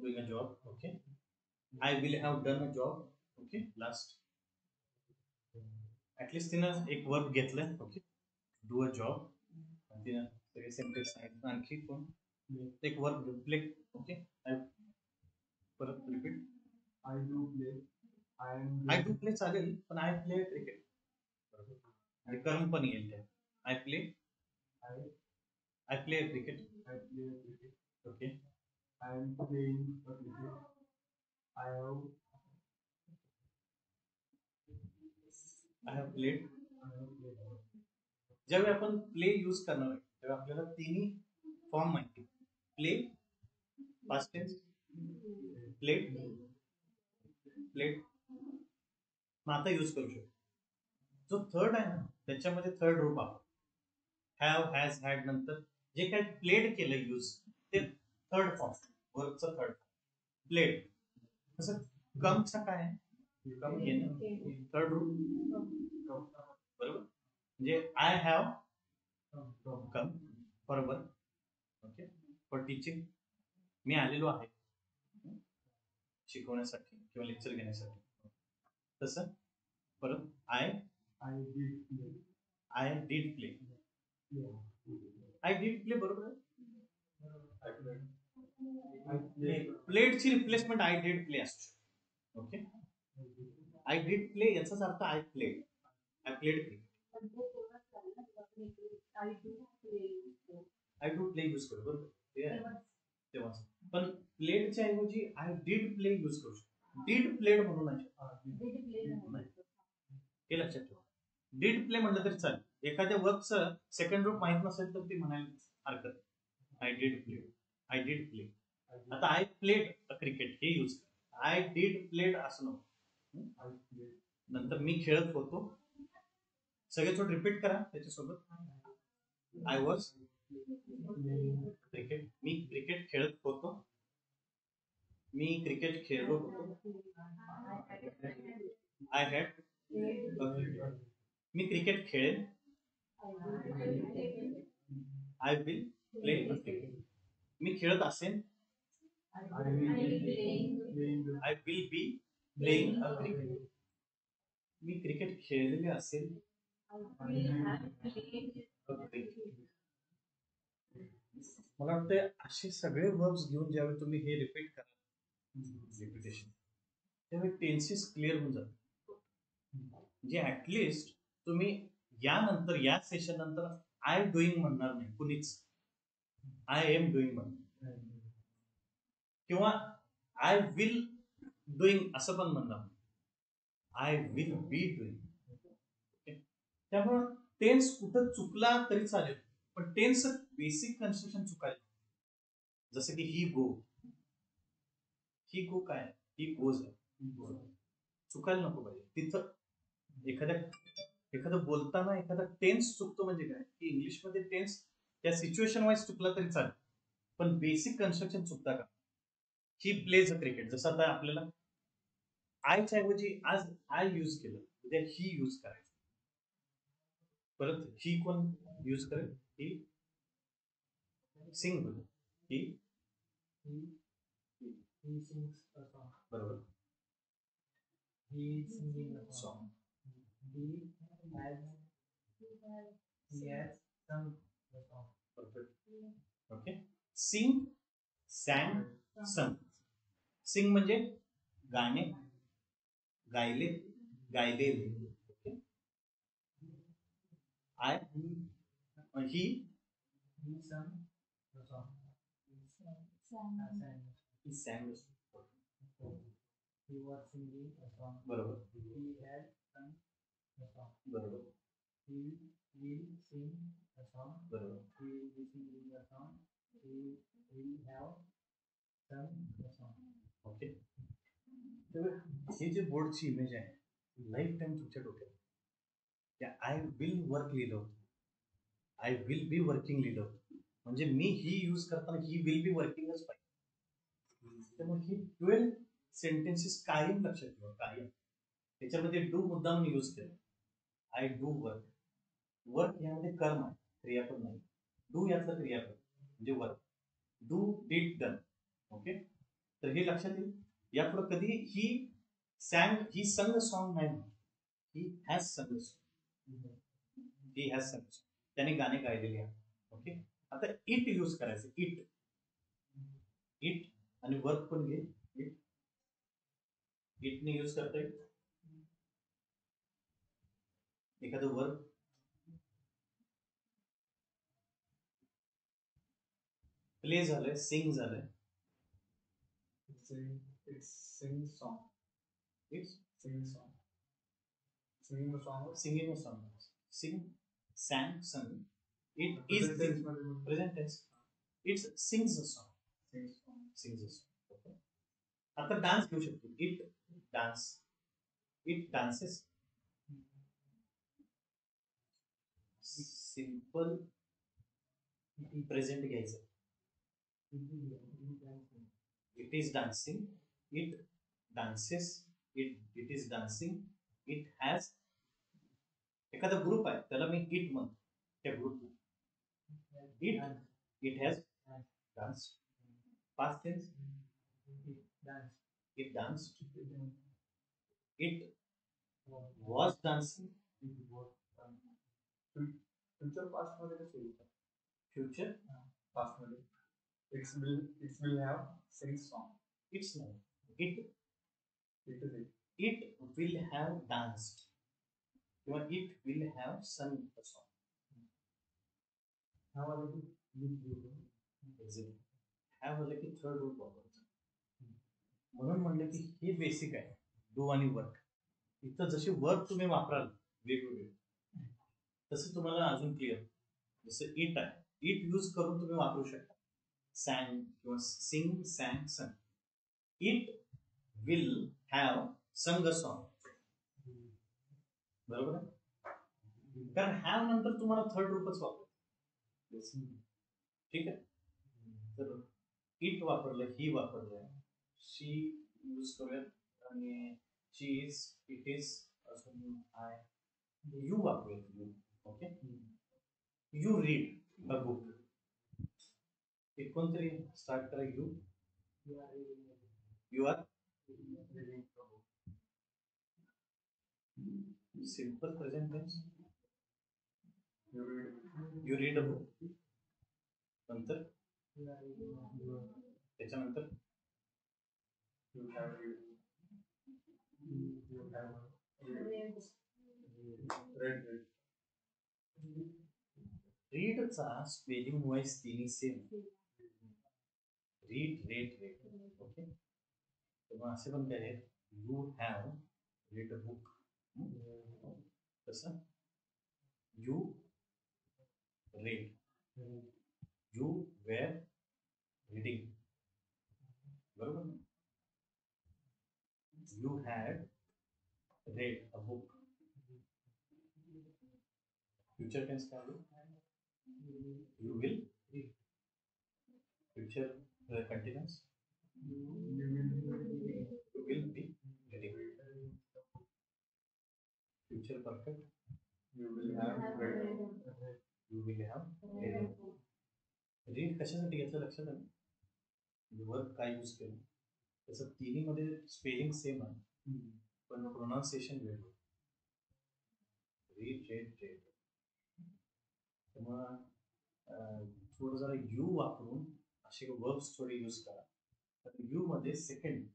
Doing a job. Okay. I will have done a job. Okay. Last. At least तिनं एक verb घेतलं. Okay. Do a job. तिनं सगळे sentence आहेत. आणखी कोण एक वर्ब प्ले. ओके. परत repeat. I do play. I do play चालेल, पण I play क्रिकेट. आणि कर्म पण येईल त्या. I play cricket. I play cricket. Okay. I am playing a cricket. I have played. played. ज्यावेळी आपण प्ले यूज करणार आहे तेव्हा आपल्याला तिन्ही फॉर्म माहिती. प्ले, पास्ट टेन्स, प्लेड, मग आता यूज करू शकतो. जो थर्ड आहे ना त्याच्यामध्ये थर्ड रूप आपण हॅव, हॅज, हॅड नंतर जे काही प्लेड केलं यूज ते थर्ड फॉर्म, वर्कचं थर्ड. प्लेड तसं कमचा काय आहे? कम येणं थर्ड रूप. बरोबर. म्हणजे आय हॅव कम. बरोबर. ओके. फॉर टीचिंग मी आलेलो आहे शिकवण्यासाठी किंवा लेक्चर घेण्यासाठी. तसं परत I did play. I did play. बरोबर आहे. प्लेडची रिप्लेसमेंट आय डिड प्ले असतो. ओके. आय डिड प्ले याचाच अर्थ I played. I played cricket. I do play use करू. बरोबर. तेव्हा पण प्लेडच्या ऐवजी आय डिड प्ले यूज करू शकतो. डिड प्लेड म्हणून नाही. हे लक्षात ठेवा. डिड प्ले म्हटलं तरी चालेल. एखाद्या वर्कचं सेकंड रूप माहित नसेल तर ते म्हणायला हरकत. I did play. I did play. आता आय प्लेड क्रिकेट हे यूज करा. आय डिड प्लेड असं नको. नंतर मी खेळत होतो. सगळे थोडं रिपीट करा त्याच्यासोबत. I was cricket. मी क्रिकेट खेळत होतो. मी क्रिकेट खेळलो होतो. I had. मी क्रिकेट खेळेन. I will play cricket. मी खेळत असेन. I will be playing a cricket. मी क्रिकेट खेळलेले असेल. मला वाटतं असे सगळे वर्ब्स घेऊन ज्यावेळी तुम्ही हे रिपीट करा रिपिटेशन त्यावेळी टेन्सेस क्लिअर होऊन जातात. म्हणजे ऍटलिस्ट तुम्ही यानंतर या सेशन नंतर आय डुईंग म्हणणार नाही कुणीच. आय एम डुईंग म्हणणार किंवा आय विल डुईंग असं पण म्हणणार नाही. I will be doing. त्यामुळे टेन्स कुठं चुकला तरी चालेल पण टेन्स बेसिक कन्स्ट्रक्शन चुकायला. जसं की ही गो. ही गो काय? ही गोज आहे. चुकायला नको पाहिजे. तिथं एखादं बोलताना एखादा टेन्स चुकतो म्हणजे काय की इंग्लिशमध्ये टेन्स त्या सिच्युएशन वाईज चुकला तरी चालेल पण बेसिक कन्स्ट्रक्शन चुकता का? He plays a cricket. जसं आता आपल्याला आयच्या ऐवजी आज आय यूज केलं उद्या ही यूज करायचं. परत ही कोण यूज करेल? ही सिंग बोल. ही बरोबर. He is singing a song. He has sung the song. Okay. Sing, sang, sung. Sing म्हणजे गाणे, गायले, गायलेले. Okay. I, he, He sang the song. he sang the song. He was singing a song. बरोबर. He had sung the song. बरोबर. He will sing a song. बरोबर. He will be singing a song. He will have sung the song. Okay. तर ही जी बोर्डची image आहे life time तुमच्या डोक्यात I will work लिहिलं होतं, आय विल बी वर्किंग लिहिलं होतं, म्हणजे मी ही यूज करताना ही विल बी वर्किंगच पाहिजे. त्यामुळे ही 12 सेंटेन्सेस कायम लक्षात ठेवा, कायम. त्याच्यामध्ये डू मुद्दाम यूज केलं. I do work. वर्क यामध्ये कर्म आहे, क्रियापद नाही. डू यातलं क्रियापद म्हणजे work. Do did done. Okay. तर हे लक्षात येईल. यापुढे कधी ही संग सॉन्ग नाही, ही हॅज संग सॉन्ग, ही हॅज संग सॉन्ग, त्याने गाणे गायलेले आहेत. ओके. आता इट यूज करायचं. इट आणि वर्क पण घे. इटने यूज करता येईल एखादं वर्क. प्ले झालंय, सिंग झालंय. It's sing song. It's Sing song. Singing a song. singing a song. Sing, sang, sung. It is Present tense मध्ये present tense. It sings a song. sing song. Sings a song. Okay. आता dance घेऊ शकतो. It dance. It dances. Simple present घ्यायचं. It is dancing. It dances. It is dancing. It has. एखादा group आहे त्याला me it म्हणतो. त्या ग्रुपला it has danced. Past tense. It danced. It was dancing. Future past मध्ये कसं येईल? Future. Past मध्ये it will have sing song. It's not. It It is it. it will have danced. Or it will have sung a song. How are you? Exactly. Have आलं की third रूप वापरायचं. म्हणून म्हणलं की हे बेसिक आहे डू आणि वर्क. इथं जसे वर्क तुम्ही वापराल वेगवेगळे तसं तुम्हाला अजून क्लिअर. जसं इट आहे, इट यूज करून तुम्ही वापरू शकता. सॅंग किंवा sing, sang, sung. It will have sung a song. बरोबर आहे. कारण हॅव नंतर तुम्हाला थर्ड रूपच वापरायचं. ठीक आहे. तर इट वापरलं, ही वापरलं, शी यूज करूयात आणि शी इज, इट इज, अजून आय, यू वापरूयात. You. Okay. You read a book. एक कोणतरी स्टार्ट करा. You. You are simple present tense. You read a book. नंतर त्याच्यानंतर You have read. You have read. रीडचा स्पेलिंग वाईज तिन्ही same. Read, read, read. Okay. तेव्हा असे पण काय आहेत. You have read a book. कसं you read, you were reading. बरोबर. You had read a book. Future tense काय आहे. You will. Future continuous. You will You will be reading. Future perfect. You will have read. You will have read. Read कशासाठी घेतलं लक्षात आलं. Work काय use केलं तसं तिन्ही मध्ये स्पेलिंग सेम आहे पण प्रोनाउन्सिएशन वेगळं. Read, read, red. तेव्हा थोडं जरा यू वापरून असे वर्ब्स थोडे यूज करा. यू मध्ये सेकंड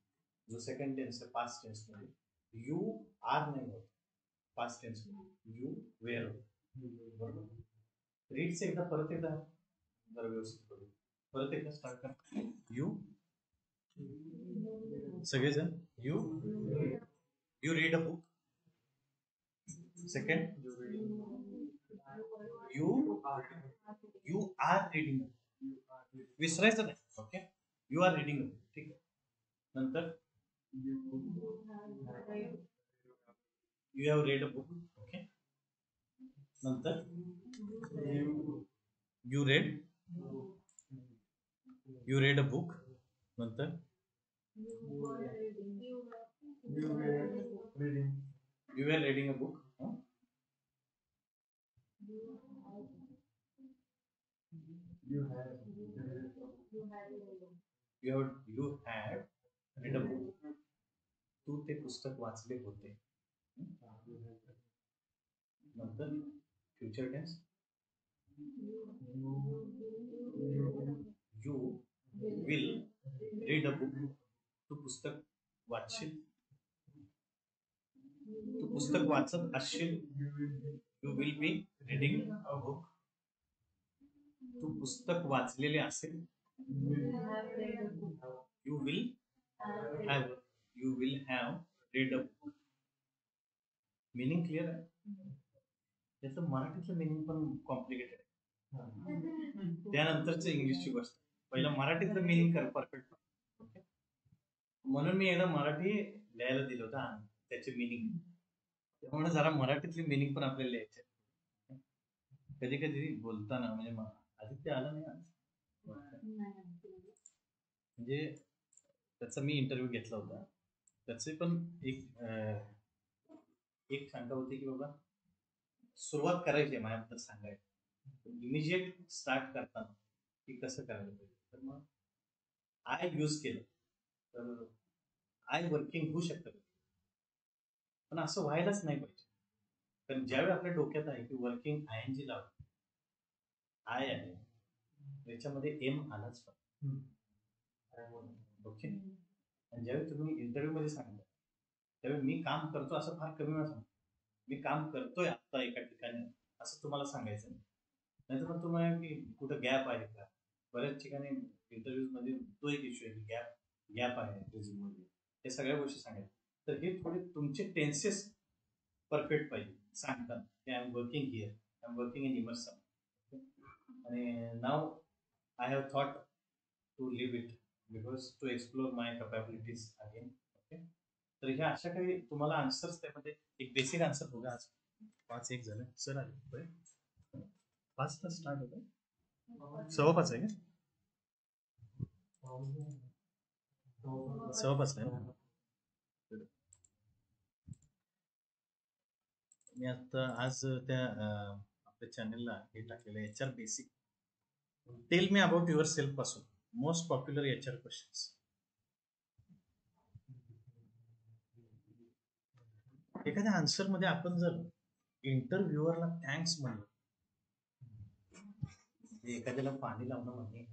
जो सेकंड टेन्स आहे पास्ट टेन्स मध्ये यू आर नाही होत, पास्ट टेन्स मध्ये यू वेअर होत. बरोबर. रीडचे एकदा परत एकदा जरा व्यवस्थित करू. परत एकदा स्टार्ट कर. यू सगळेजण you you read a book. Second you you are reading. विसरायचं नाही. ओके. You are reading. ठीक आहे. नंतर you have read a book. Okay. नंतर यू रेड अ बुक. नंतर you are reading a book. You had read a book. तू ते पुस्तक वाचले होते. नंतर future tense you will read a book. तू पुस्तक वाचशील. तू पुस्तक वाचत असशील. You will be reading a book. तू पुस्तक वाचलेले असेल. You will have read a book. Meaning clear आहे. त्याचं मराठीतलं मिनिंग पण कॉम्प्लिकेटेड आहे. त्यानंतरच इंग्लिशची गोष्ट. पहिला मराठीतलं मिनिंग कर परफेक्ट. म्हणून मी एकदा मराठी लिहायला दिलं होतं त्याचे मिनिंग. त्यामुळे जरा मराठीतली मिनिंग पण आपल्याला लिहायचे. कधी कधी बोलताना म्हणजे आदित्य आला नाही आज म्हणजे त्याचा मी इंटरव्ह्यू घेतला होता. त्याचे पण एक शंका होती की बाबा सुरुवात करायची आहे माझ्याबद्दल सांगायला. इमिजिएट स्टार्ट करताना की कसं करायला पाहिजे. तर मग आय यूज केलं तर आय वर्किंग होऊ शकतं. पण असं व्हायलाच नाही पाहिजे. कारण ज्यावेळी आपल्या डोक्यात आहे की वर्किंग ING लावलं आय आहे त्याच्यामध्ये एम आलाच पाहिजे. ओके. आणि ज्यावेळी तुम्ही इंटरव्ह्यू मध्ये सांगता त्यावेळी मी काम करतो असं फार कमी वेळा सांगतो. मी काम करतोय आता एका ठिकाणी असं तुम्हाला सांगायचं नाही. नाहीतर मग तुम्हाला की कुठं गॅप आहे का. बऱ्याच ठिकाणी इंटरव्ह्यूज मध्ये तो एक इश्यू आहे की गॅप आहे रिझ्यूम मध्ये. हे सगळ्या गोष्टी सांगायच्या. तर हे थोडे तुमचे टेन्सेस परफेक्ट पाहिजे सांगताना की I am working here, I am working in Emerson. आणि now I have thought to leave it because to explore my capabilities again. Okay. तर ह्या अशा काही तुम्हाला आन्सर्स त्यामध्ये एक बेसिक आन्सर बघा. आज 5-1 झालं. सर आले 5 तास स्टार्ट होतं. 5:15 आहे का? 5:15 आहे ना. मी आता आज त्या आपल्या चॅनलला हे टाकलेलं HR basic. Tell me about your self पासून मोस्ट पॉप्युलर HR क्वेश्चन्स. एखाद्या आन्सर मध्ये आपण जर इंटरव्ह्युअरला थँक्स म्हणलं, एखाद्याला पाणी लावणं म्हणजे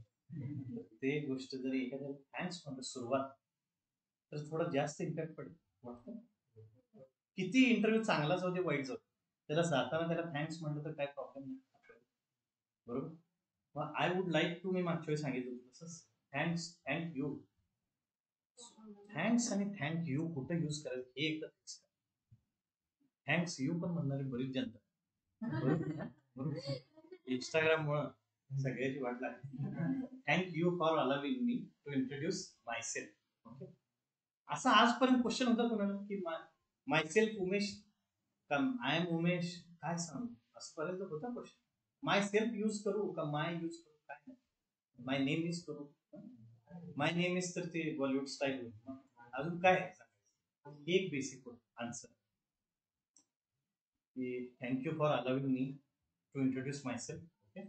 ते गोष्ट जर एखाद्याला थँक्स म्हणलं सुरुवात तर थोडा जास्त इम्पॅक्ट पडेल. वाटतं किती इंटरव्ह्यू चांगला जाऊ दे वाईट जाऊ त्याला जाताना त्याला थँक्स म्हणलं तर काय प्रॉब्लेम नाही. बरोबर. मग आय वुड लाईक टू मी मागच्या वेळी सांगितलं तसंच थँक यू. थँक्स आणि थँक यू कुठं यूज करायचं हे एकदा फिक्स करा. थँक्स यू पण म्हणणारी बरीच जनता. बरोबर. इंस्टाग्राम मुळे सगळ्याची वाट लागली. Thank you for allowing me to introduce myself. Okay. असा आजपर्यंत क्वेश्चन होता कोणाला की माय सेल्फ उमेश का आय एम उमेश काय सांग असं पर्यंत होता क्वेश्चन. माय सेल्फ यूज करू का माय यूज करू काय नाही. माय नेम इज करू. माय नेम इज तर ते बॉलिवूड स्टाईल. अजून काय सांगायचं. एक बेसिक आन्सर की thank you for allowing me to introduce myself. Okay.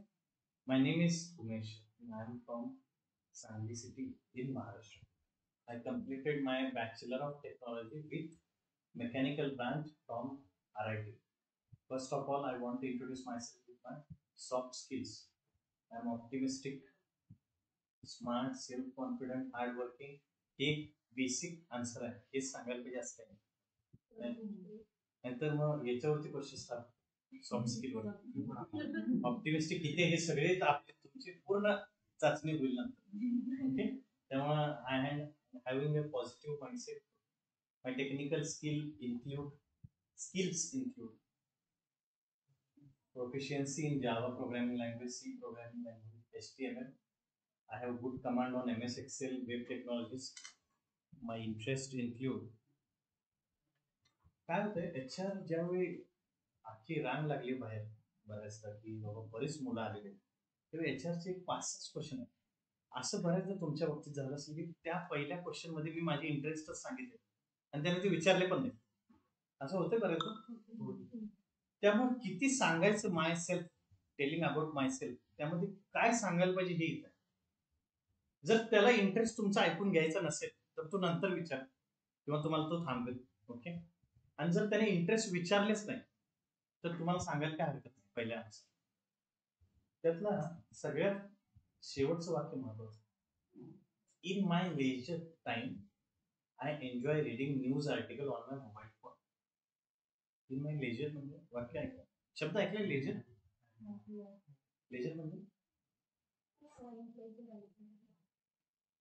My name is Umesh. I am from Sangli city in Maharashtra. I completed my Bachelor of Technology with Mechanical branch from RIT. First of all, I want to introduce myself with my soft skills. I am optimistic, smart, self-confident, hardworking, take basic answer आहे हेच सांगायला पाहिजे असं काही नाही. नाहीतर मग याच्यावरती क्वेश्चन असतात सॉफ्ट स्किलवर ऑप्टिमिस्टिक किती हे सगळे तुमची पूर्ण चाचणी होईल नंतर. ओके, त्यामुळे I am having a positive mindset. My technical skills include proficiency in Java programming language, C programming language, HTML. I have good command on MS Excel, web technologies. My interest include काय होतंय HR ज्यावेळी आखी रांग लागली बाहेर बऱ्याचदा की बाबा बरीच मुलं आलेली तेव्हा HRचे एक 5-6 क्वेश्चन आहे. असं बऱ्याचदा तुमच्या बाबतीत झालं असेल की त्या पहिल्या क्वेश्चन मध्ये मी माझे इंटरेस्टच सांगितले आणि त्याने ते विचारले पण नाही. असं होतं बऱ्याचदा. त्यामुळे किती सांगायचं myself, telling about myself, त्यामध्ये काय सांगायला पाहिजे हे येतं. जर त्याला इंटरेस्ट तुमचा ऐकून घ्यायचा नसेल तर तो नंतर विचार किंवा तुम्हाला तो थांबेल. ओके, आणि जर त्याने इंटरेस्ट विचारलेच नाही तर तुम्हाला सांगायला काय हरकत नाही पहिल्या आन्सर. त्यातला सगळ्यात शेवटचं वाक्य महत्वाचं. In my leisure time I enjoy reading news article on my mobile phone. In my leisure म्हणजे वाक्य ऐकलं, शब्द ऐकले लेजर. लेजर म्हणजे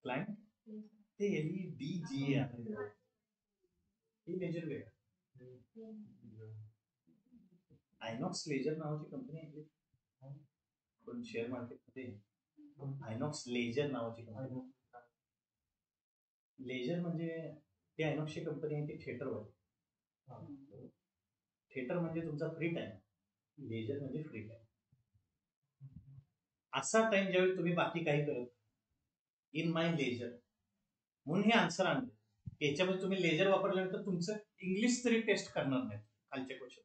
क्लायंट, ते LEDGA आहे. ही लेजर वेळ. आयनॉक्स लेजर नावाची कंपनी आहे पण शेअर मार्केटमध्ये आयनॉक्स लेजर नावाची कंपनी. लेजर म्हणजे ती आयनॉक्सची कंपनी आहे ती थिएटरवाली. थिएटर म्हणजे तुमचा फ्री टाइम, लेजर म्हणजे फ्री टाइम. असा टाइम ज्यावेळी तुम्ही बाकी काही करत इन माय लेजर म्हणून हे आन्सर आणलं. याच्यामध्ये तुम्ही लेजर वापरल्यानंतर तुमचं इंग्लिश तरी टेस्ट करणार नाही खालच्या क्वेश्चन.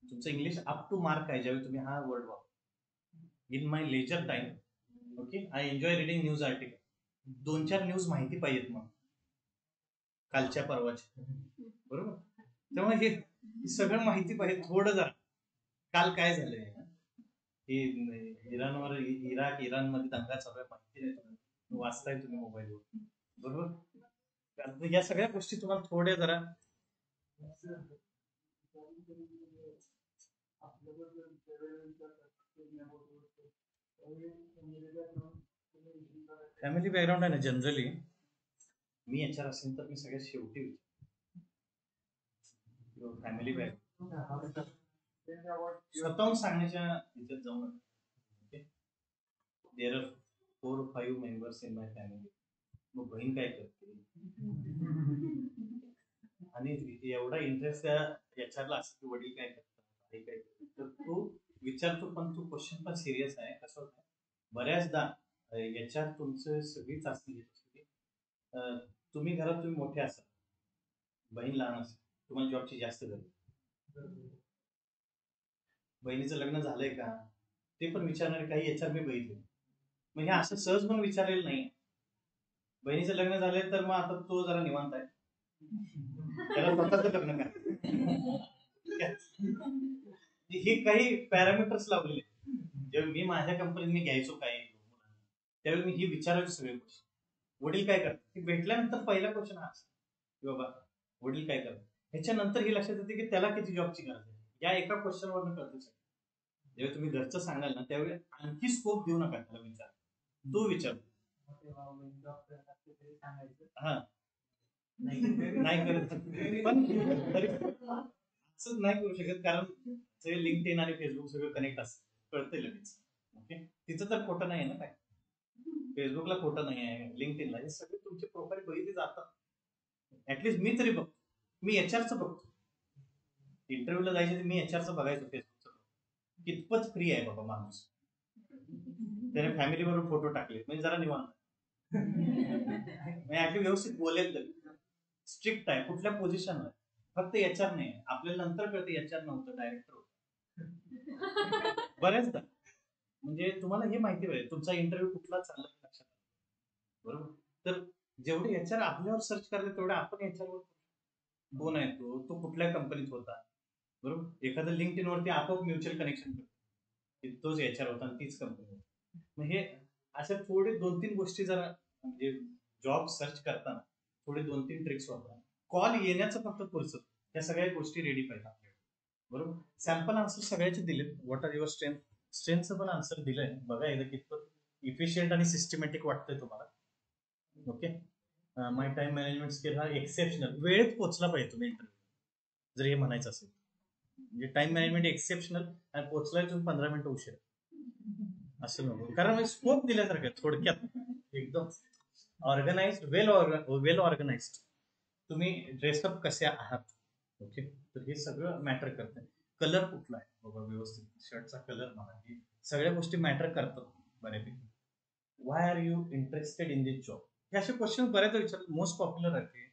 तुमचं इंग्लिश अप टू मार्क आहे ज्यावेळी तुम्ही हा वर्ड वापर. In my leisure time okay I enjoy reading news article. 2-4 news माहिती पाहिजेत मग कालच्या परवाच्या, बरोबर. त्यामुळे हे सगळं माहिती पाहिजे थोडं जरा. काल काय झालंय हे इराणवर, इराण मध्ये दंगा चालू आहे माहिती नाही, वाचताय तुम्ही मोबाईलवर, बरोबर. या सगळ्या गोष्टी तुम्हाला थोड्या जरा फॅमिली बॅकग्राऊंड आहे ना. जनरली मी HR असेल तर मी सगळ्यात शेवटी फॅमिली बॅकग्राऊंड स्वतःहून सांगण्याच्या ह्याच्यात जाऊ नका. There are 4-5 members in my family. मग बहीण काय करते आणि एवढा इंटरेस्ट त्या HRला असं की वडील काय करतात, आई काय करतात, तर तो विचारतो. पण तो क्वेश्चन पण सिरियस आहे. कसं होतं बऱ्याचदा HR तुमचं सगळी चाचणी घेत असते. तुम्ही घरात तुम्ही मोठे असाल, बहीण लहान असेल, तुम्हाला जॉबची जास्त गरज. बहिणीचं लग्न झालंय का ते पण विचारणारे काही HR मी बघितले. मग हे असं सहज पण विचारलेलं नाही. बहिणीचं लग्न झालंय तर मग आता तो जरा निवांत आहे, त्याला स्वतःच लग्न काय. हे काही पॅरामीटर्स लावलेले. जेव्हा मी माझ्या कंपनीत मी घ्यायचो काही त्यावेळी मी ही विचारायचो सगळे क्वेश्चन. वडील काय करतात भेटल्यानंतर पहिला क्वेश्चन हा की बाबा वडील काय करतात. ह्याच्यानंतर हे लक्षात येते की त्याला किती जॉबची गरज आहे. या एका क्वेश्चनवरून कळते. जेव्हा तुम्ही घरचं सांगाल ना त्यावेळी आणखी स्कोप देऊ नका त्याला. विचार तो विचार हा नाही करत पण असंच नाही करू शकत कारण ते लिंक्डइन आणि फेसबुक सगळं कनेक्ट असतं, कळतंय लगेच. ओके, तिचं तर खोटं नाही आहे ना काय. फेसबुकला खोटं नाही आहे, लिंक्डइनला हे सगळे तुमचे प्रोफाईल बघितले जातात. ऍटलीस्ट मी तरी बघतो. मी HRचं बघतो. इंटरव्ह्यूला जायचं तर मी HRचं बघायचो. फेसबुकचं कितपत फ्री आहे बाबा माणूस. त्याने फॅमिली बरोबर फोटो टाकले म्हणजे जरा निवांत म्हणजे व्यवस्थित बोलेल. तरी स्ट्रिक्ट आहे कुठल्या पोझिशनला. फक्त HR नाही, आपल्याला नंतर कळतं HR नव्हतं, डायरेक्टर होतं बऱ्याचदा. म्हणजे तुम्हाला हे माहिती पाहिजे तुमचा इंटरव्ह्यू कुठला चालला लक्षात, बरोबर. तर जेवढे HR आपल्यावर सर्च करले तेवढे आपण HR वर कोण आहे तो कुठल्या कंपनीत होता, बरोबर. एखादं लिंक्डइन वरती आपोआप म्युच्युअल कनेक्शन करतो, तोच HR होता आणि तीच कंपनी होती. मग हे अशा थोडे 2-3 गोष्टी जरा म्हणजे जॉब सर्च करताना थोडे 2-3 ट्रिक्स वापरा. कॉल येण्याचं फक्त पुढचं, या सगळ्या गोष्टी रेडी पाहिजे आपल्याकडे, बरोबर. सॅम्पल आन्सर सगळ्याचे दिलेत. व्हॉट आर युअर स्ट्रेंथचं पण आन्सर दिलंय. बघा एकदा कितपत इफिशियंट आणि सिस्टमॅटिक वाटतंय तुम्हाला. ओके. माय टाइम मॅनेजमेंट स्किल हा एक्सेप्शनल, वेळेत पोहोचला पाहिजे तुम्ही इंटरव्ह्यू, जर हे म्हणायचं असेल. म्हणजे टाइम मॅनेजमेंट एक्सेप्शनल आणि पोहोचलाय तुम्ही 15 मिनिटं उशीर, असं नको. कारण स्कोप दिल्यासारखं थोडक्यात एकदम ऑर्गनाइज्ड, वेल ऑर्गनाइज्ड, तुम्ही ड्रेसअप कसे आहात. ओके. तर हे सगळं मॅटर करतं. कलर कुठला आहे बाबा, व्यवस्थित शर्टचा कलर म्हणा, हे सगळ्या गोष्टी मॅटर करतात बऱ्यापैकी. Why are you interested in this job, हे असे क्वेश्चन बऱ्याच विचारतात. मोस्ट पॉप्युलर आहे ते,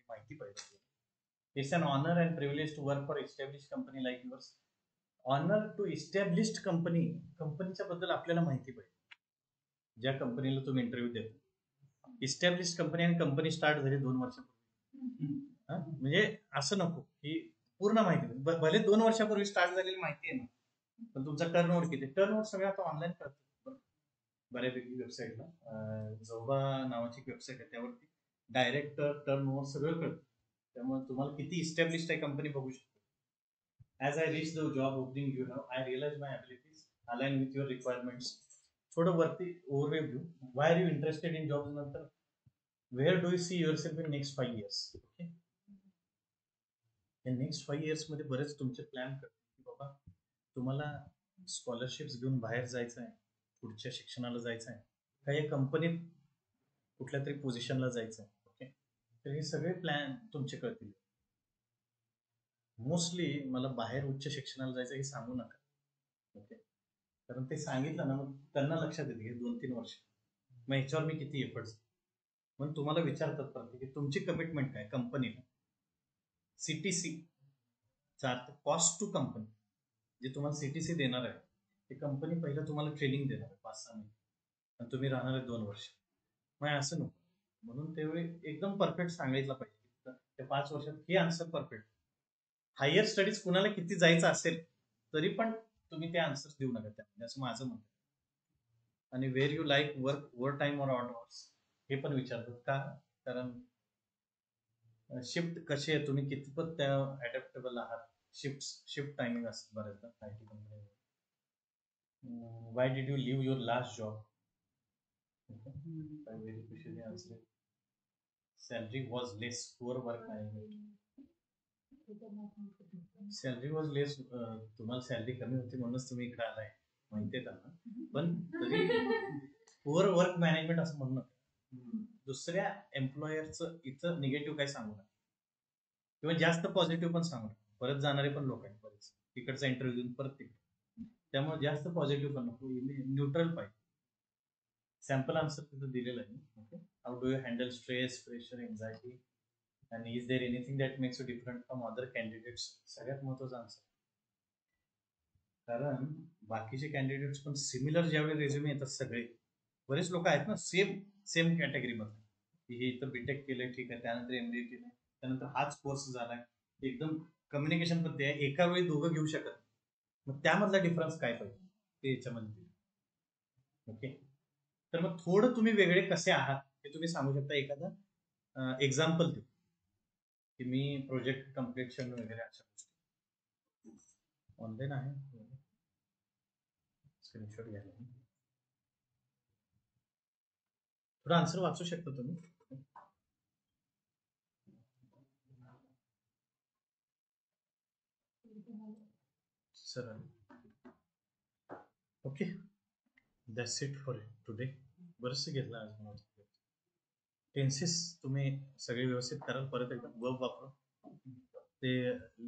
माहिती पाहिजे. It's an honour and privilege to work for establish company like yours. Honour to established company, कंपनीच्या बद्दल आपल्याला माहिती पाहिजे. ज्या कंपनीला तुम्ही इंटरव्ह्यू देतो, इस्टॅब्लिश कंपनी आणि कंपनी स्टार्ट झाली 2 वर्षापूर्वी, म्हणजे असं नको की पूर्ण माहिती. भले 2 वर्षापूर्वी स्टार्ट झालेली माहिती आहे ना, पण तुमचा टर्नओव्हर किती, टर्नओव्हर सगळं आता ऑनलाईन करतो बऱ्यापैकी. वेबसाईटला जोबा नावाची वेबसाईट आहे, त्यावरती डायरेक्ट टर्नओव्हर सगळं कळतं. त्यामुळे तुम्हाला किती इस्टॅब्लिश्ड आहे कंपनी बघू शकतो. As I reach the job opening you have, I realise my abilities align with your requirements. थोडं वरती ओव्हरव्ह्यू घेऊ. Why are you interested in job, नंतर where do you see yourself in next 5 years. ओके. या next 5 years मध्ये बरेच तुमचे plan करते की बाबा तुम्हाला स्कॉलरशिप्स घेऊन बाहेर जायचं आहे, पुढच्या शिक्षणाला जायचं आहे, काही कंपनीत कुठल्या तरी पोझिशनला जायचं आहे. ओके. तर हे सगळे प्लॅन तुमचे कळतील. मोस्टली मला बाहेर उच्च शिक्षणाला जायचं हे सांगू नका. ओके. कारण ते सांगितलं ना, मग त्यांना लक्षात येते की 2-3 वर्ष मग ह्याच्यावर मी किती एफर्ट्स. मग तुम्हाला विचारतात प्रत्येक की तुमची कमिटमेंट काय कंपनीला. CTC चा अर्थ कॉस्ट टू कंपनी. जे तुम्हाला CTC देणार आहे ते कंपनी पहिलं तुम्हाला ट्रेनिंग देणार आहे 5-6 महिने, आणि तुम्ही राहणार आहे 2 वर्ष. मग असं नको. म्हणून तेवढे एकदम परफेक्ट सांगायला पाहिजे. त्या 5 वर्षात हे आन्सर परफेक्ट. हायर स्टडीज कुणाला किती जायचं असेल तरी पण तुम्ही ते आन्सर देऊ नका त्यामध्ये, असं माझं म्हणणं. आणि where you like work, overtime और ऑड आवर्स, हे पण विचारतात. का? कारण शिफ्ट कशी आहे, तुम्ही कितपत त्या ॲडॅप्टेबल आहात. शिफ्ट टायमिंग असतात बऱ्याचदा IT कंपनीमध्ये. Why did you leave your last job. Very answer. Salary was less, poor work management. Salary was less, तुम्हाला सॅलरी कमी होती म्हणूनच तुम्ही इकडे आलाय, माहितीये त्यांना. पण तरी पुअर वर्क मॅनेजमेंट असं म्हणू नका. दुसऱ्या एम्प्लॉयरचं इथं निगेटिव्ह काय सांगू नका, किंवा जास्त पॉझिटिव्ह पण सांगू नका. परत जाणारे पण लोक आहेत बरेच, तिकडचा इंटरव्ह्यू देऊन परत तिकडे. त्यामुळे जास्त पॉझिटिव्ह पण नको, न्यूट्रल पाहिजे. सॅम्पल आन्सर तिथं दिलेलं आहे. Okay. How do you handle stress, pressure, anxiety, and is there anything that makes you different from other candidates. सगळ्यात महत्त्वाचा आन्सर. कारण बाकीचे कॅन्डिडेट्स पण सिमिलर ज्यावेळी रेझ्युमे येतात, सगळे बरेच लोक आहेत ना सेम कॅटेगरीमध्ये, हे इथं बीटेक केलंय, ठीक आहे, त्यानंतर MBA केलंय, त्यानंतर हाच कोर्स झालाय, एकदम कम्युनिकेशन पद्धती आहे, एका वेळी दोघं घेऊ शकत. मग त्यामधला डिफरन्स काय पाहिजे ते याच्यामध्ये. ओके. तर मग थोडं तुम्ही वेगळे कसे आहात हे तुम्ही सांगू शकता. एखादा एक्झाम्पल देऊ की मी प्रोजेक्ट कम्प्लिशन वगैरे अशा गोष्टी ऑनलाईन आहे. स्क्रीनशॉट घ्यायला थोडं आन्सर वाचू शकता तुम्ही. Sir okay, that's it for today. बरंचसं घेतलं आज मला. टेन्सेस तुम्ही सगळे व्यवस्थित कराल. परत एकदा वर्ब वापरून ते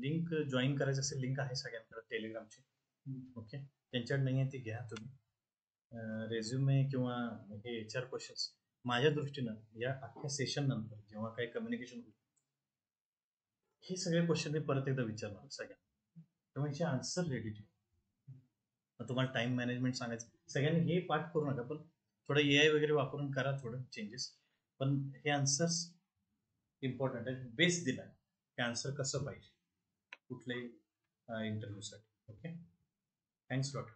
लिंक जॉईन करायचं असेल, लिंक आहे सगळ्यांकडे टेलिग्रामची. ओके. त्यांच्याकडे नाही आहे ती घ्या तुम्ही. रेझ्युमे किंवा हे HR क्वेश्चन्स माझ्या दृष्टीनं या अख्ख्या सेशन नंतर जेव्हा काही कम्युनिकेशन होईल, हे सगळे क्वेश्चन मी परत एकदा विचारणार सगळ्यांना, तेव्हा याचे आन्सर रेडी ठेवा. तुम्हाला टाइम मॅनेजमेंट सांगायचं, सगळ्यांनी हे पाठ करू नका, पण थोडं AI वगैरे वापरून करा थोडं चेंजेस. पण हे आन्सर्स इम्पॉर्टंट आहे. बेस दिला आहे हे आन्सर कसं पाहिजे कुठल्याही इंटरव्ह्यूसाठी. ओके. Thanks lot.